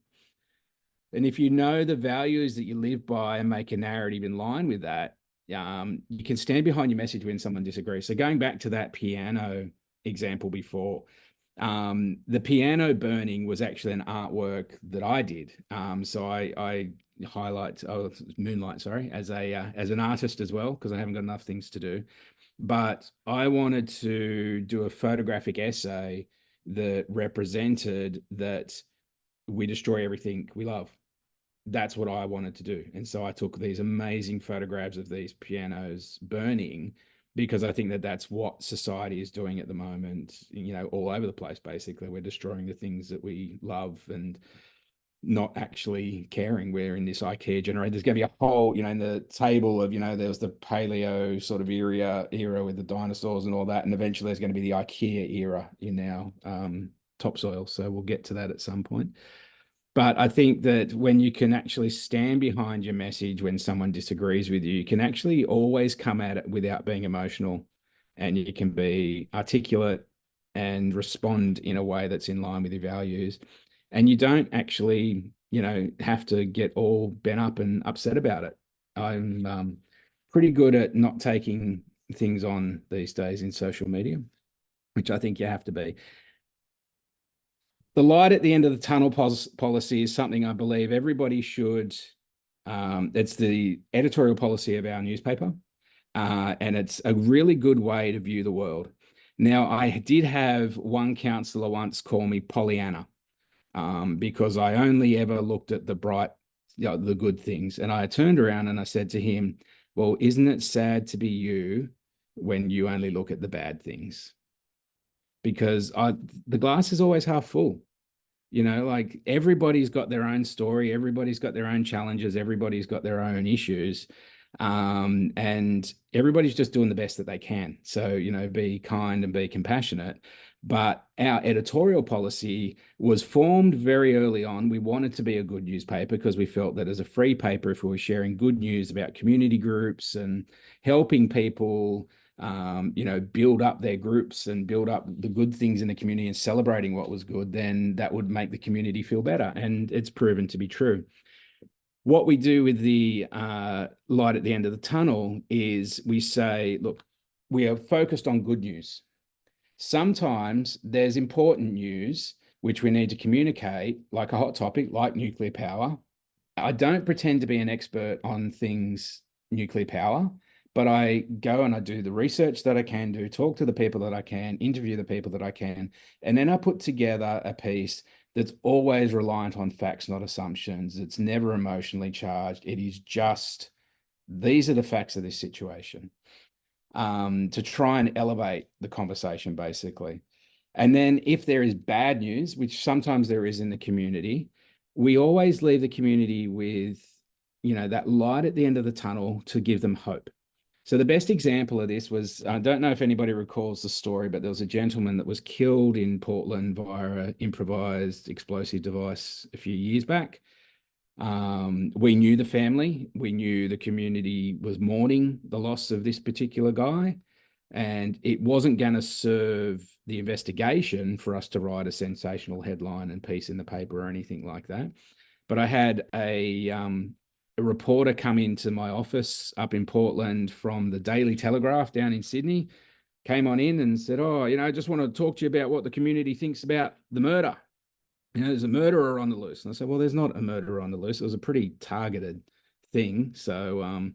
And if you know the values that you live by and make a narrative in line with that, you can stand behind your message when someone disagrees. So going back to that piano example before, The piano burning was actually an artwork that I did. So I moonlight, sorry, as an artist as well, because I haven't got enough things to do. But I wanted to do a photographic essay that represented that we destroy everything we love. That's what I wanted to do. And so I took these amazing photographs of these pianos burning, because I think that that's what society is doing at the moment, you know, all over the place. Basically, we're destroying the things that we love and not actually caring. We're in this IKEA generation. There's going to be a whole, you know, in the table of, you know, there was the paleo sort of era with the dinosaurs and all that. And eventually there's going to be the IKEA era in our topsoil. So we'll get to that at some point. But I think that when you can actually stand behind your message when someone disagrees with you, you can actually always come at it without being emotional, and you can be articulate and respond in a way that's in line with your values. And you don't actually, you know, have to get all bent up and upset about it. I'm pretty good at not taking things on these days in social media, which I think you have to be. The light at the end of the tunnel policy is something I believe everybody should. It's the editorial policy of our newspaper, and it's a really good way to view the world. Now, I did have one councillor once call me Pollyanna, because I only ever looked at the bright, you know, the good things. And I turned around and I said to him, well, isn't it sad to be you when you only look at the bad things? Because the glass is always half full. You know, like everybody's got their own story, everybody's got their own challenges, everybody's got their own issues, and everybody's just doing the best that they can. So, you know, be kind and be compassionate. But our editorial policy was formed very early on. We wanted to be a good newspaper because we felt that as a free paper, if we were sharing good news about community groups and helping people, you know, build up their groups and build up the good things in the community and celebrating what was good, then that would make the community feel better. And it's proven to be true. What we do with the light at the end of the tunnel is we say, look, we are focused on good news. Sometimes there's important news which we need to communicate, like a hot topic, like nuclear power. I don't pretend to be an expert on things nuclear power, but I go and I do the research that I can do, talk to the people that I can, interview the people that I can, and then I put together a piece that's always reliant on facts, not assumptions. It's never emotionally charged. It is just, these are the facts of this situation, to try and elevate the conversation, basically. And then if there is bad news, which sometimes there is in the community, we always leave the community with, you know, that light at the end of the tunnel to give them hope. So the best example of this was, I don't know if anybody recalls the story, but there was a gentleman that was killed in Portland via an improvised explosive device a few years back. We knew the family, we knew the community was mourning the loss of this particular guy, and it wasn't going to serve the investigation for us to write a sensational headline and piece in the paper or anything like that. But I had a reporter come into my office up in Portland from the Daily Telegraph down in Sydney, came on in and said, oh, you know, I just want to talk to you about what the community thinks about the murder. You know, there's a murderer on the loose. And I said, well, there's not a murderer on the loose. It was a pretty targeted thing. So,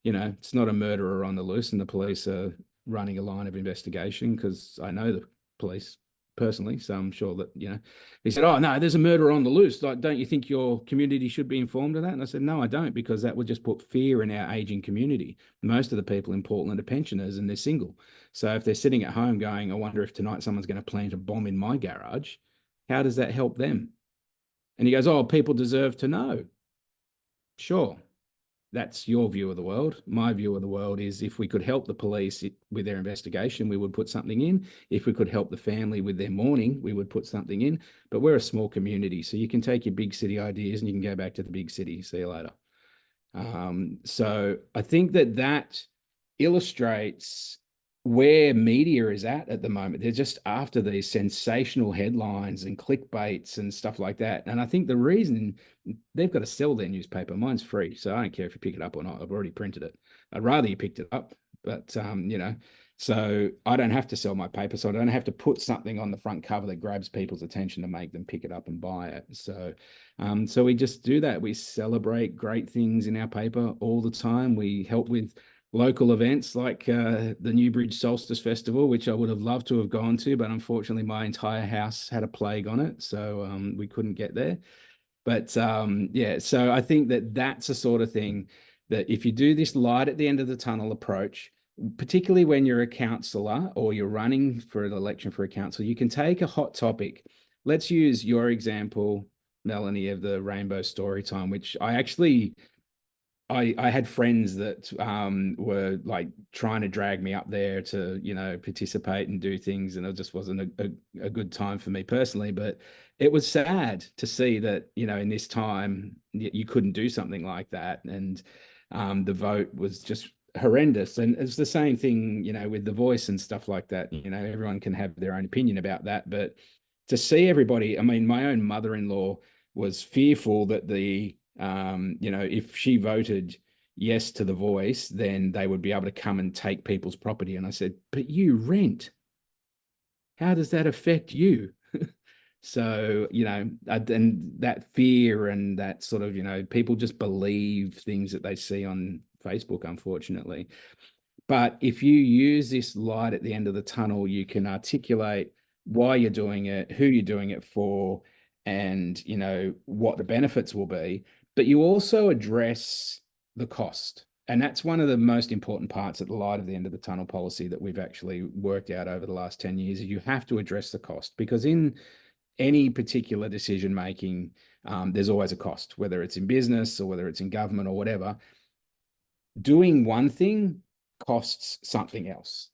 you know, it's not a murderer on the loose, and the police are running a line of investigation because I know the police personally. So I'm sure that, you know, he said, oh, no, there's a murderer on the loose. Like, don't you think your community should be informed of that? And I said, no, I don't, because that would just put fear in our aging community. Most of the people in Portland are pensioners and they're single. So if they're sitting at home going, I wonder if tonight someone's going to plant a bomb in my garage, how does that help them? And he goes, oh, people deserve to know. Sure, that's your view of the world. My view of the world is if we could help the police with their investigation, we would put something in. If we could help the family with their mourning, we would put something in. But we're a small community, so you can take your big city ideas and you can go back to the big city. See you later. So I think that illustrates where media is at the moment. They're just after these sensational headlines and clickbaits and stuff like that. And I think the reason, they've got to sell their newspaper. Mine's free, so I don't care if you pick it up or not. I've already printed it. I'd rather you picked it up but you know, so I don't have to sell my paper, so I don't have to put something on the front cover that grabs people's attention to make them pick it up and buy it. So so we just do that. We celebrate great things in our paper all the time. We help with local events like the Newbridge Solstice Festival, which I would have loved to have gone to, but unfortunately my entire house had a plague on it, so we couldn't get there. But yeah, so I think that that's a sort of thing that if you do this light at the end of the tunnel approach, particularly when you're a councillor or you're running for an election for a council, you can take a hot topic. Let's use your example, Melanie, of the Rainbow Storytime, which I actually I had friends that were like trying to drag me up there to, you know, participate and do things, and it just wasn't a good time for me personally. But it was sad to see that, you know, in this time you couldn't do something like that, and the vote was just horrendous. And it's the same thing, you know, with The Voice and stuff like that. You know, everyone can have their own opinion about that, but to see everybody, I mean, my own mother-in-law was fearful that the you know, if she voted yes to The Voice, then they would be able to come and take people's property. And I said, but you rent. How does that affect you? So, you know, and that fear and that sort of, you know, people just believe things that they see on Facebook, unfortunately. But if you use this light at the end of the tunnel, you can articulate why you're doing it, who you're doing it for, and, you know, what the benefits will be. But you also address the cost. And that's one of the most important parts at the light of the end of the tunnel policy that we've actually worked out over the last 10 years. Is you have to address the cost, because in any particular decision making, there's always a cost, whether it's in business or whether it's in government or whatever. Doing one thing costs something else.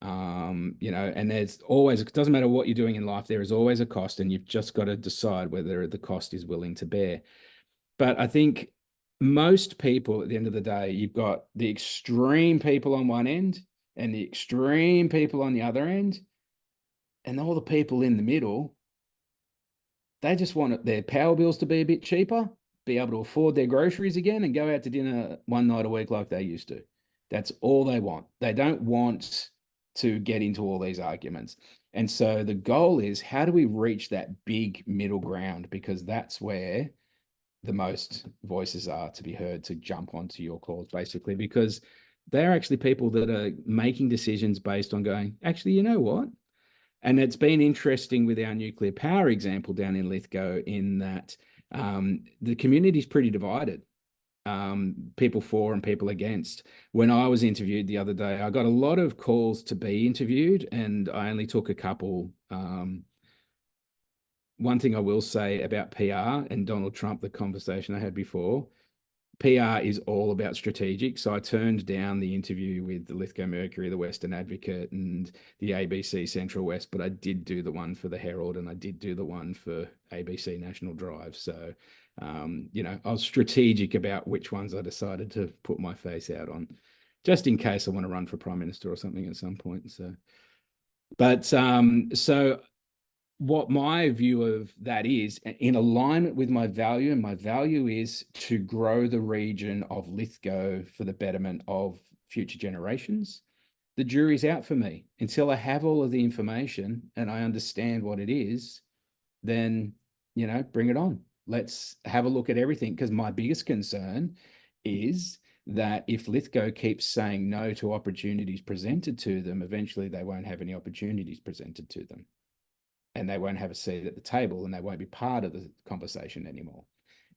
You know, and there's always, it doesn't matter what you're doing in life, there is always a cost, and you've just got to decide whether the cost is willing to bear. But I think most people at the end of the day, you've got the extreme people on one end and the extreme people on the other end, and all the people in the middle, they just want their power bills to be a bit cheaper, be able to afford their groceries again, and go out to dinner one night a week like they used to. That's all they want. They don't want to get into all these arguments. And so the goal is, how do we reach that big middle ground? Because that's where the most voices are to be heard to jump onto your cause, basically, because they're actually people that are making decisions based on going, actually, you know what? And it's been interesting with our nuclear power example down in Lithgow, in that the community is pretty divided. People for and people against. When I was interviewed the other day, I got a lot of calls to be interviewed, and I only took a couple. One thing I will say about PR and Donald Trump, the conversation I had before, PR is all about strategic. So I turned down the interview with the Lithgow Mercury, the Western Advocate, and the ABC Central West, but I did do the one for the Herald, and I did do the one for ABC National Drive. So, you know, I was strategic about which ones I decided to put my face out on, just in case I want to run for Prime Minister or something at some point. So, but so what my view of that is, in alignment with my value, and my value is to grow the region of Lithgow for the betterment of future generations. The jury's out for me. Until I have all of the information and I understand what it is, then, you know, bring it on. Let's have a look at everything, because my biggest concern is that if Lithgow keeps saying no to opportunities presented to them, eventually they won't have any opportunities presented to them, and they won't have a seat at the table, and they won't be part of the conversation anymore.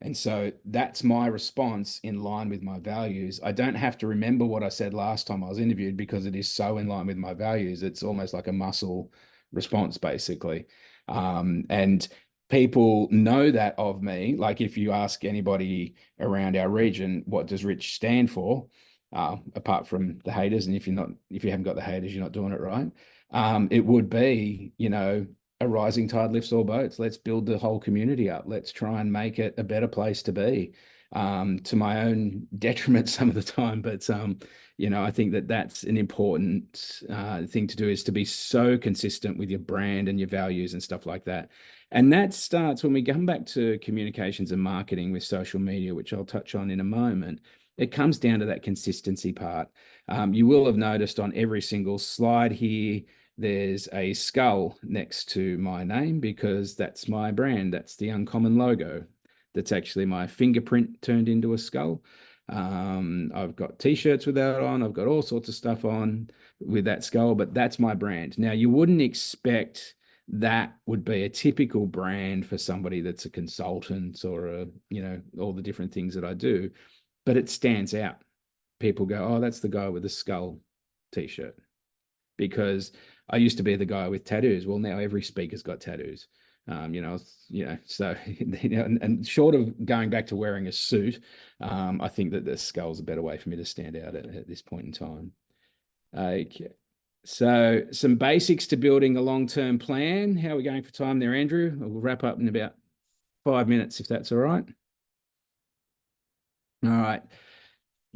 And so that's my response in line with my values. I don't have to remember what I said last time I was interviewed, because it is so in line with my values. It's almost like a muscle response, basically. And people know that of me. Like, if you ask anybody around our region, what does Rich stand for? Apart from the haters, and if you haven't got the haters, you're not doing it right. It would be, you know, a rising tide lifts all boats. Let's build the whole community up. Let's try and make it a better place to be, to my own detriment some of the time. But, you know, I think that that's an important thing to do, is to be so consistent with your brand and your values and stuff like that. And that starts when we come back to communications and marketing with social media, which I'll touch on in a moment. It comes down to that consistency part. You will have noticed on every single slide here, there's a skull next to my name because that's my brand. That's the Uncommon logo. That's actually my fingerprint turned into a skull. I've got t-shirts with that on. I've got all sorts of stuff on with that skull, but that's my brand. Now, you wouldn't expect that would be a typical brand for somebody that's a consultant or a, you know, all the different things that I do, but it stands out. People go, oh, that's the guy with the skull t-shirt, because I used to be the guy with tattoos. Well, now every speaker's got tattoos. So and short of going back to wearing a suit, I think that the skull's a better way for me to stand out at this point in time. Okay, so some basics to building a long-term plan. How are we going for time there, Andrew? We'll wrap up in about 5 minutes, if that's all right. All right.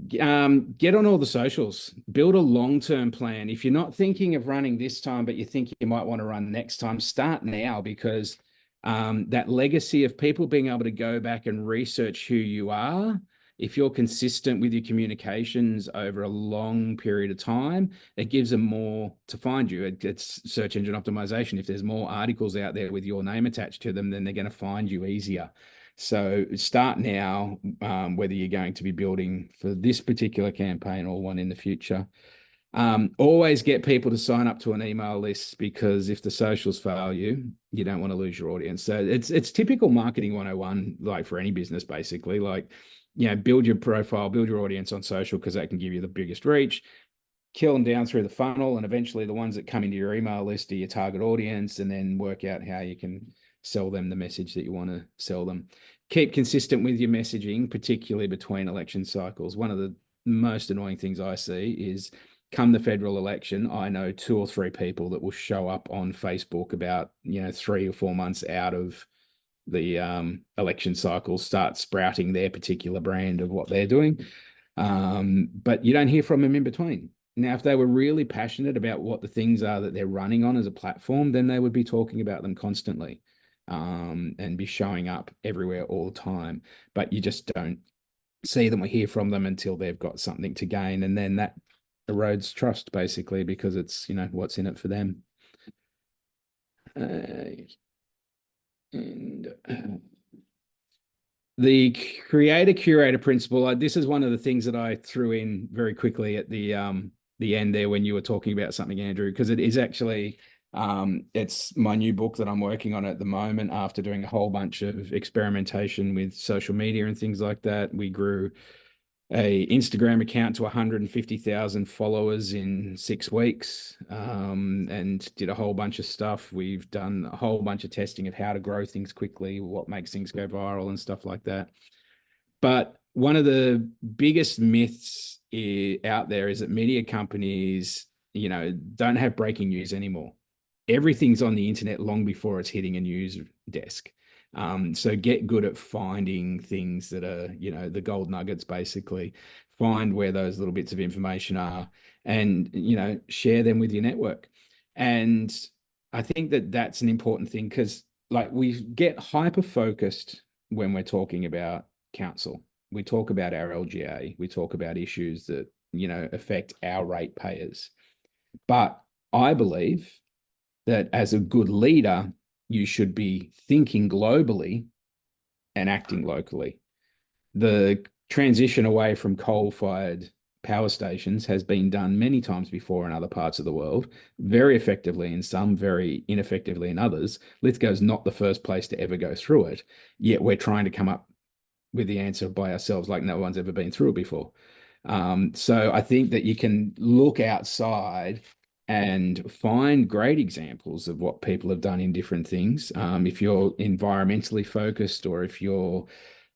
Get on all the socials, build a long-term plan. If you're not thinking of running this time, but you think you might want to run next time, start now, because that legacy of people being able to go back and research who you are, if you're consistent with your communications over a long period of time, it gives them more to find you. It's search engine optimization. If there's more articles out there with your name attached to them, then they're going to find you easier. So start now, whether you're going to be building for this particular campaign or one in the future. Always get people to sign up to an email list, because if the socials fail you, you don't want to lose your audience. So it's typical marketing 101, like for any business, basically. Like, you know, build your profile, build your audience on social, because that can give you the biggest reach. Kill them down through the funnel, and eventually the ones that come into your email list are your target audience, and then work out how you can sell them the message that you want to sell them. Keep consistent with your messaging, particularly between election cycles. One of the most annoying things I see is, come the federal election, I know 2 or 3 people that will show up on Facebook about, 3 or 4 months out of the election cycle, start sprouting their particular brand of what they're doing. But you don't hear from them in between. Now, if they were really passionate about what the things are that they're running on as a platform, then they would be talking about them constantly, and be showing up everywhere all the time. But you just don't see them or hear from them until they've got something to gain. And then that erodes trust, basically, because it's, what's in it for them. The creator-curator principle, this is one of the things that I threw in very quickly at the end there when you were talking about something, Andrew, because it is actually, it's my new book that I'm working on at the moment after doing a whole bunch of experimentation with social media and things like that. We grew a Instagram account to 150,000 followers in 6 weeks, and did a whole bunch of stuff. We've done a whole bunch of testing of how to grow things quickly, what makes things go viral and stuff like that. But one of the biggest myths out there is that media companies, don't have breaking news anymore. Everything's on the internet long before it's hitting a news desk. So get good at finding things that are, the gold nuggets, basically. Find where those little bits of information are, and, share them with your network. And I think that that's an important thing, because like, we get hyper-focused when we're talking about council. We talk about our LGA. We talk about issues that, affect our ratepayers. But I believe that as a good leader, you should be thinking globally and acting locally. The transition away from coal-fired power stations has been done many times before in other parts of the world, very effectively in some, very ineffectively in others. Lithgow's not the first place to ever go through it, yet we're trying to come up with the answer by ourselves, like no one's ever been through it before. So I think that you can look outside and find great examples of what people have done in different things. If you're environmentally focused, or if you're,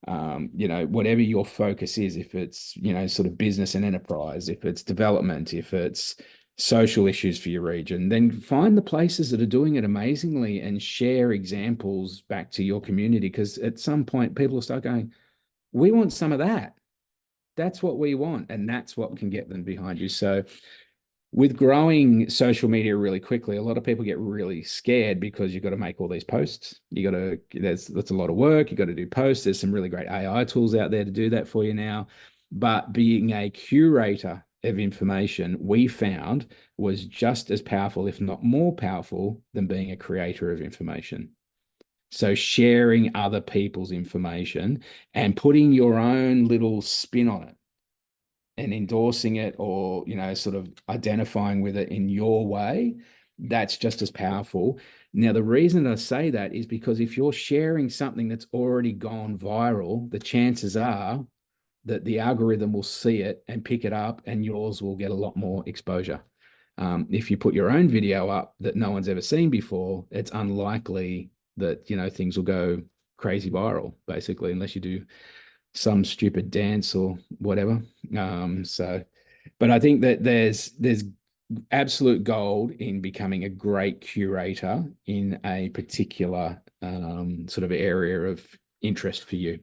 whatever your focus is, if it's, sort of business and enterprise, if it's development, if it's social issues for your region, then find the places that are doing it amazingly and share examples back to your community. Because at some point, people will start going, we want some of that. That's what we want. And that's what can get them behind you. So with growing social media really quickly, a lot of people get really scared because you've got to make all these posts. That's a lot of work. You've got to do posts. There's some really great AI tools out there to do that for you now. But being a curator of information, we found was just as powerful, if not more powerful, than being a creator of information. So sharing other people's information and putting your own little spin on it and endorsing it, or, you know, sort of identifying with it in your way, that's just as powerful. Now, the reason I say that is because if you're sharing something that's already gone viral, the chances are that the algorithm will see it and pick it up, and yours will get a lot more exposure. If you put your own video up that no one's ever seen before, it's unlikely that, you know, things will go crazy viral, basically, unless you do some stupid dance or whatever. But I think that there's absolute gold in becoming a great curator in a particular sort of area of interest for you.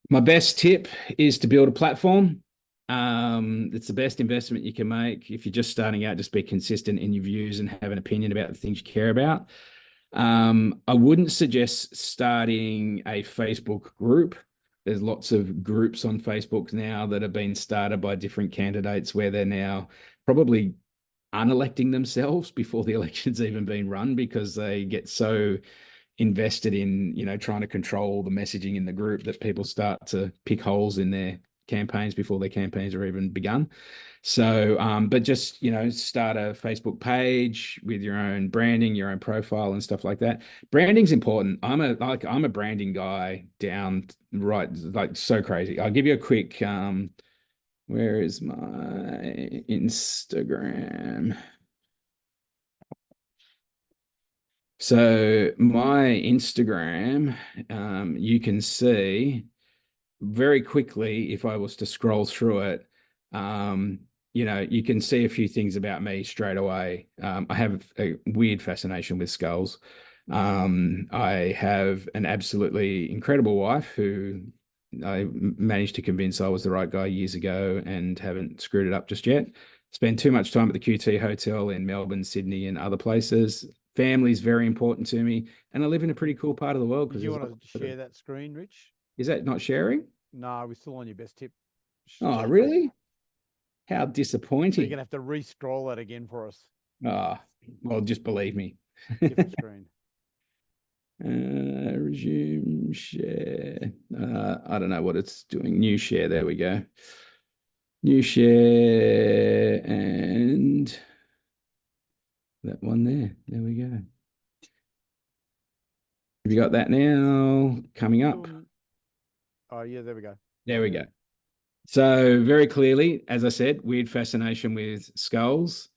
My best tip is to build a platform. It's the best investment you can make. If you're just starting out, just be consistent in your views and have an opinion about the things you care about. I wouldn't suggest starting a Facebook group. There's lots of groups on Facebook now that have been started by different candidates where they're now probably unelecting themselves before the election's even been run, because they get so invested in, you know, trying to control the messaging in the group that people start to pick holes in their campaigns before their campaigns are even begun. So, but just, you know, start a Facebook page with your own branding, your own profile and stuff like that. Branding's important. I'm a branding guy down right, like so crazy. I'll give you a quick, where is my Instagram? So my Instagram, you can see very quickly, if I was to scroll through it, you know, you can see a few things about me straight away. I have a weird fascination with skulls. I have an absolutely incredible wife who I managed to convince I was the right guy years ago and haven't screwed it up just yet. Spend too much time at the QT Hotel in Melbourne, Sydney, and other places. Family is very important to me, and I live in a pretty cool part of the world. Do you want to share that screen, Rich? Is that not sharing? No, we're still on your best tip. Oh, really? How So disappointing. you're going to have to re-scroll that again for us. Oh, well, just believe me. Different screen. Resume share. I don't know what it's doing. New share. There we go. New share, and that one there. There we go. Have you got that now? Coming up. Oh, yeah, there we go. There we go. So very clearly, as I said, weird fascination with skulls,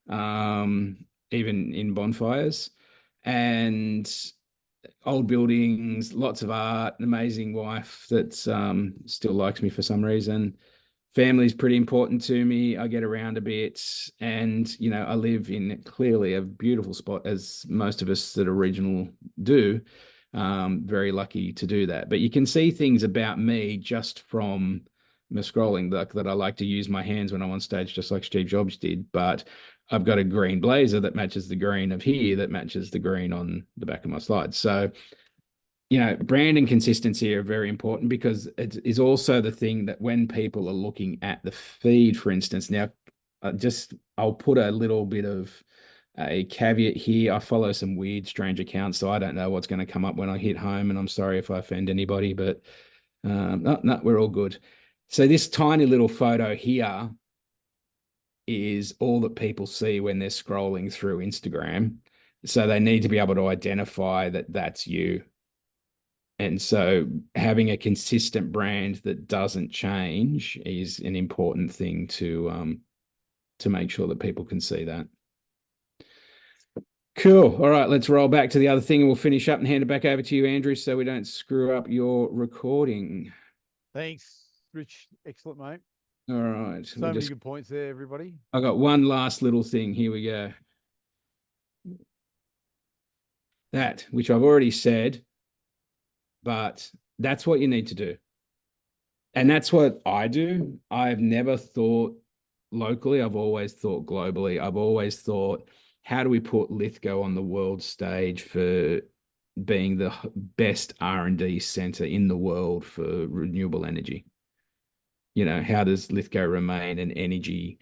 even in bonfires, and old buildings, lots of art, an amazing wife that still likes me for some reason. Family's pretty important to me. I get around a bit, and, you know, I live in clearly a beautiful spot, as most of us that are regional do. Very lucky to do that. But you can see things about me just from my scrolling, that I like to use my hands when I'm on stage, just like Steve Jobs did. But I've got a green blazer that matches the green of here, that matches the green on the back of my slides. So, you know, brand and consistency are very important, because it is also the thing that when people are looking at the feed, for instance, now I'll put a little bit of a caveat here. I follow some weird, strange accounts, so I don't know what's going to come up when I hit home, and I'm sorry if I offend anybody, but no, we're all good. So this tiny little photo here is all that people see when they're scrolling through Instagram. So they need to be able to identify that that's you. And so having a consistent brand that doesn't change is an important thing to make sure that people can see that. Cool. All right, let's roll back to the other thing, and we'll finish up and hand it back over to you, Andrew, so we don't screw up your recording. Thanks, Rich. Excellent, mate. All right. So many good points there, everybody. I got one last little thing. Here we go. That, which I've already said, but that's what you need to do. And that's what I do. I've never thought locally. I've always thought globally. I've always thought, how do we put Lithgow on the world stage for being the best R&D center in the world for renewable energy. You know, how does Lithgow remain an energy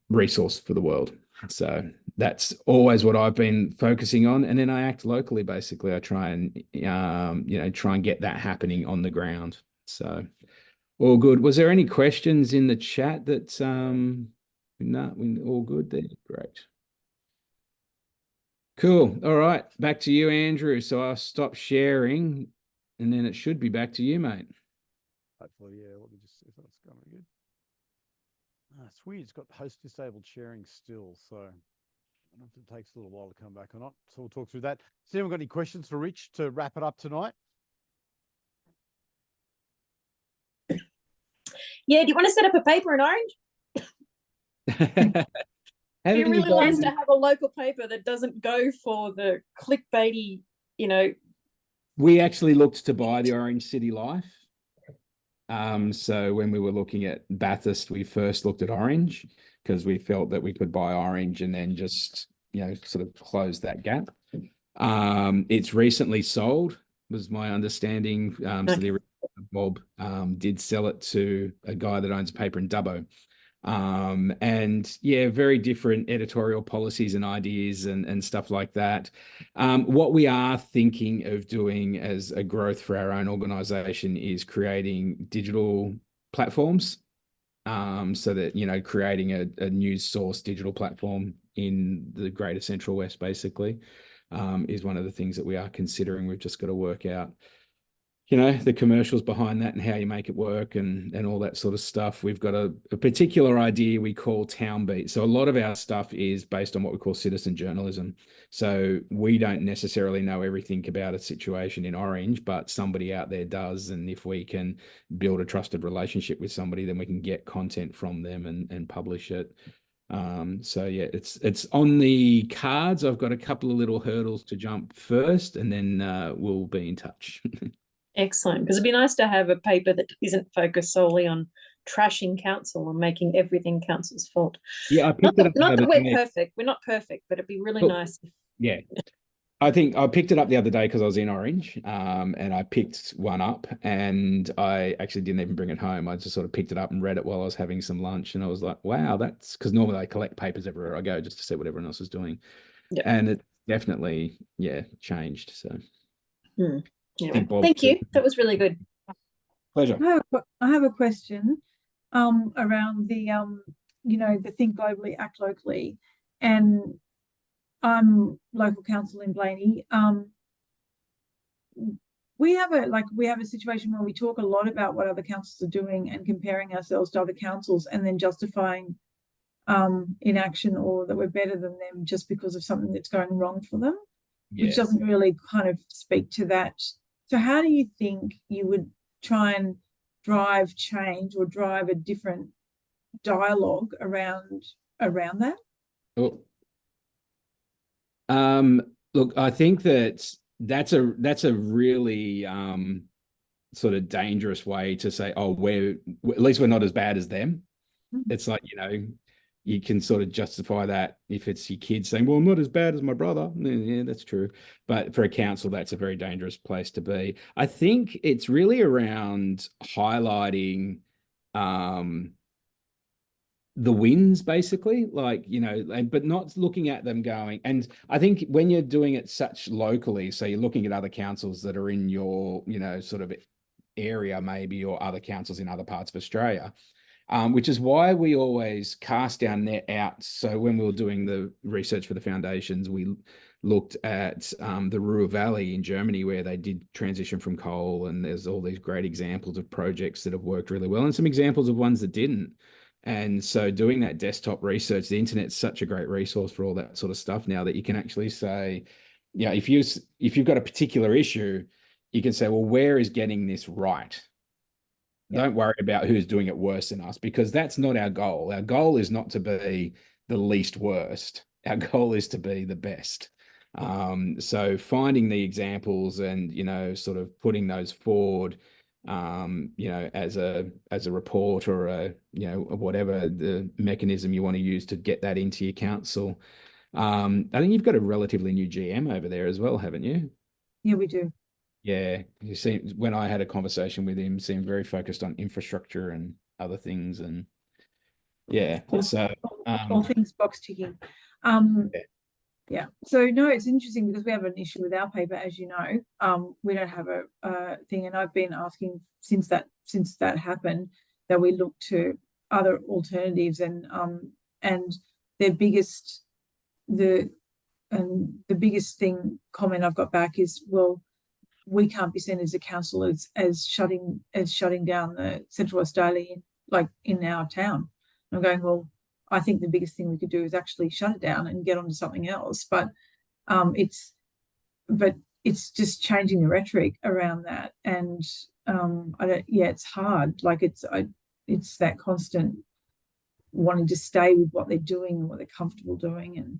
resource for the world? So that's always what I've been focusing on. And then I act locally, basically. I try and, try and get that happening on the ground. So all good. Was there any questions in the chat that, no, we all good there? Great. Cool. All right. Back to you, Andrew. So I'll stop sharing and then it should be back to you, mate. Hopefully, yeah. Let me just see if that's going again. It's weird. It's got host disabled sharing still. So I don't know if it takes a little while to come back or not. So we'll talk through that. See if we've got any questions for Rich to wrap it up tonight. Yeah, do you want to set up a paper in Orange? It'd be really nice to have a local paper that doesn't go for the clickbaity, We actually looked to buy the Orange City Life. So when we were looking at Bathurst, we first looked at Orange because we felt that we could buy Orange and then just, sort of close that gap. It's recently sold, was my understanding. So the original Bob did sell it to a guy that owns a paper in Dubbo. And yeah, very different editorial policies and ideas and stuff like that. What we are thinking of doing as a growth for our own organization is creating digital platforms. So that, creating a news source digital platform in the greater Central West, basically, is one of the things that we are considering. We've just got to work out, the commercials behind that and how you make it work and all that sort of stuff. We've got a particular idea we call Town Beat. So a lot of our stuff is based on what we call citizen journalism. So we don't necessarily know everything about a situation in Orange, but somebody out there does. And if we can build a trusted relationship with somebody, then we can get content from them and publish it. So yeah, it's on the cards. I've got a couple of little hurdles to jump first, and then we'll be in touch. Excellent, because it'd be nice to have a paper that isn't focused solely on trashing council and making everything council's fault. Yeah, I picked it up. Not that we're perfect. We're not perfect, but it'd be really nice. Yeah. I think I picked it up the other day because I was in Orange, and I picked one up and I actually didn't even bring it home. I just sort of picked it up and read it while I was having some lunch, and I was like, wow, that's because normally I collect papers everywhere I go just to see what everyone else is doing. Yep. And it definitely, changed. So anyway, thank you. That was really good. Pleasure. I have a question around the the think globally, act locally, and I'm local council in Blaney. We have a situation where we talk a lot about what other councils are doing and comparing ourselves to other councils and then justifying inaction or that we're better than them just because of something that's going wrong for them, which doesn't really kind of speak to that. So how do you think you would try and drive change or drive a different dialogue around that? Oh. Look, I think that's a really sort of dangerous way to say, oh, at least we're not as bad as them. Mm-hmm. It's like, you can sort of justify that if it's your kids saying, well, I'm not as bad as my brother. Yeah, that's true. But for a council, that's a very dangerous place to be. I think it's really around highlighting the wins, basically, but not looking at them going. And I think when you're doing it such locally, so you're looking at other councils that are in your, sort of area maybe, or other councils in other parts of Australia, which is why we always cast our net out. So when we were doing the research for the foundations, we looked at the Ruhr Valley in Germany, where they did transition from coal, and there's all these great examples of projects that have worked really well and some examples of ones that didn't. And so doing that desktop research, the internet's such a great resource for all that sort of stuff now that you can actually say, if you've got a particular issue, you can say, well, where is getting this right? Don't worry about who's doing it worse than us, because that's not our goal. Our goal is not to be the least worst. Our goal is to be the best. So finding the examples and, sort of putting those forward, as a report or whatever the mechanism you want to use to get that into your council. I think you've got a relatively new GM over there as well, haven't you? Yeah, we do. Yeah, you seem, when I had a conversation with him, seemed very focused on infrastructure and other things, and yeah, so All things box ticking. Yeah. So no, it's interesting because we have an issue with our paper, as you know. We don't have a thing, and I've been asking since that happened that we look to other alternatives, and their biggest the biggest comment I've got back is, well, we can't be seen as a council as shutting down the Central West Daily like in our town. I'm going, well, I think the biggest thing we could do is actually shut it down and get onto something else. But it's just changing the rhetoric around that, and it's hard. Like it's that constant wanting to stay with what they're doing and what they're comfortable doing. And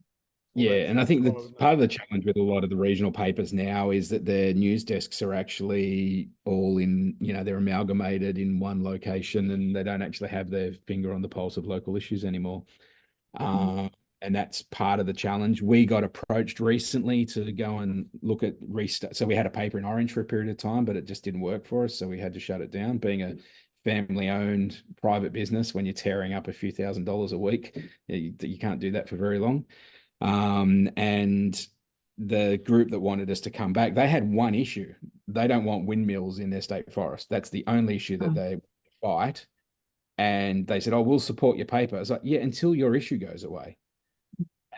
yeah, and I think that part of the challenge with a lot of the regional papers now is that their news desks are actually all in, they're amalgamated in one location, and they don't actually have their finger on the pulse of local issues anymore. And that's part of the challenge. We got approached recently to go and look at restart. So we had a paper in Orange for a period of time, but it just didn't work for us. So we had to shut it down. Being a family-owned private business, when you're tearing up a few $1,000s a week, you can't do that for very long. And the group that wanted us to come back, they had one issue. They don't want windmills in their state forest. That's the only issue that they fight. And they said, oh, we'll support your paper. I was like, yeah, until your issue goes away.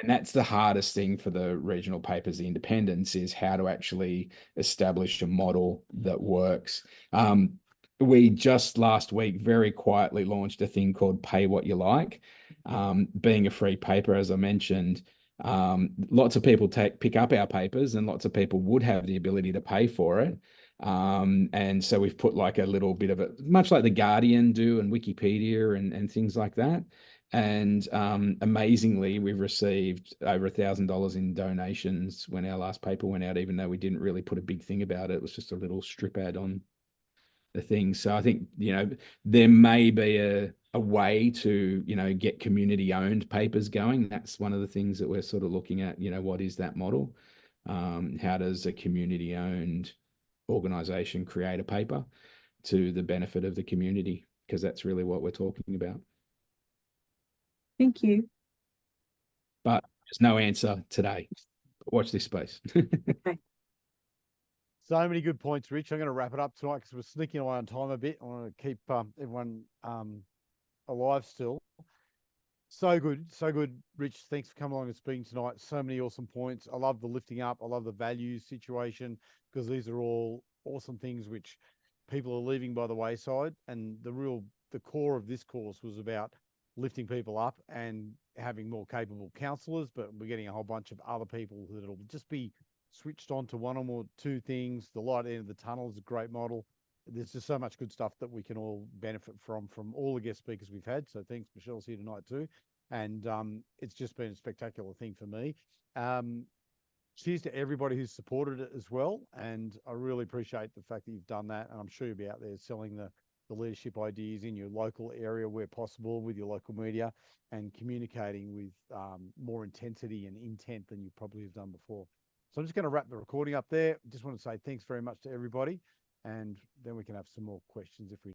And that's the hardest thing for the regional papers, the independents, is how to actually establish a model that works. We just last week very quietly launched a thing called Pay What You Like. Being a free paper, as I mentioned, lots of people pick up our papers, and lots of people would have the ability to pay for it. And so we've put like a little bit of it, much like the Guardian do and Wikipedia and things like that. And amazingly, we've received over $1,000 in donations when our last paper went out, even though we didn't really put a big thing about it. It was just a little strip ad on the thing. So I think, there may be a way to, get community owned papers going. That's one of the things that we're sort of looking at, what is that model? How does a community owned organization create a paper to the benefit of the community? Because that's really what we're talking about. Thank you. But there's no answer today. Watch this space. Okay. So many good points, Rich. I'm going to wrap it up tonight because we're sneaking away on time a bit. I want to keep everyone alive still. So good, Rich. Thanks for coming along and speaking tonight. So many awesome points. I love the lifting up. I love the values situation, because these are all awesome things which people are leaving by the wayside. And the core of this course was about lifting people up and having more capable councillors, but we're getting a whole bunch of other people that'll just be switched on to one or more two things. The light end of the tunnel is a great model. There's just so much good stuff that we can all benefit from all the guest speakers we've had. So thanks, Michelle's here tonight too. And it's just been a spectacular thing for me. Cheers to everybody who's supported it as well. And I really appreciate the fact that you've done that. And I'm sure you'll be out there selling the leadership ideas in your local area where possible with your local media, and communicating with more intensity and intent than you probably have done before. So I'm just going to wrap the recording up there. Just want to say thanks very much to everybody, and then we can have some more questions if we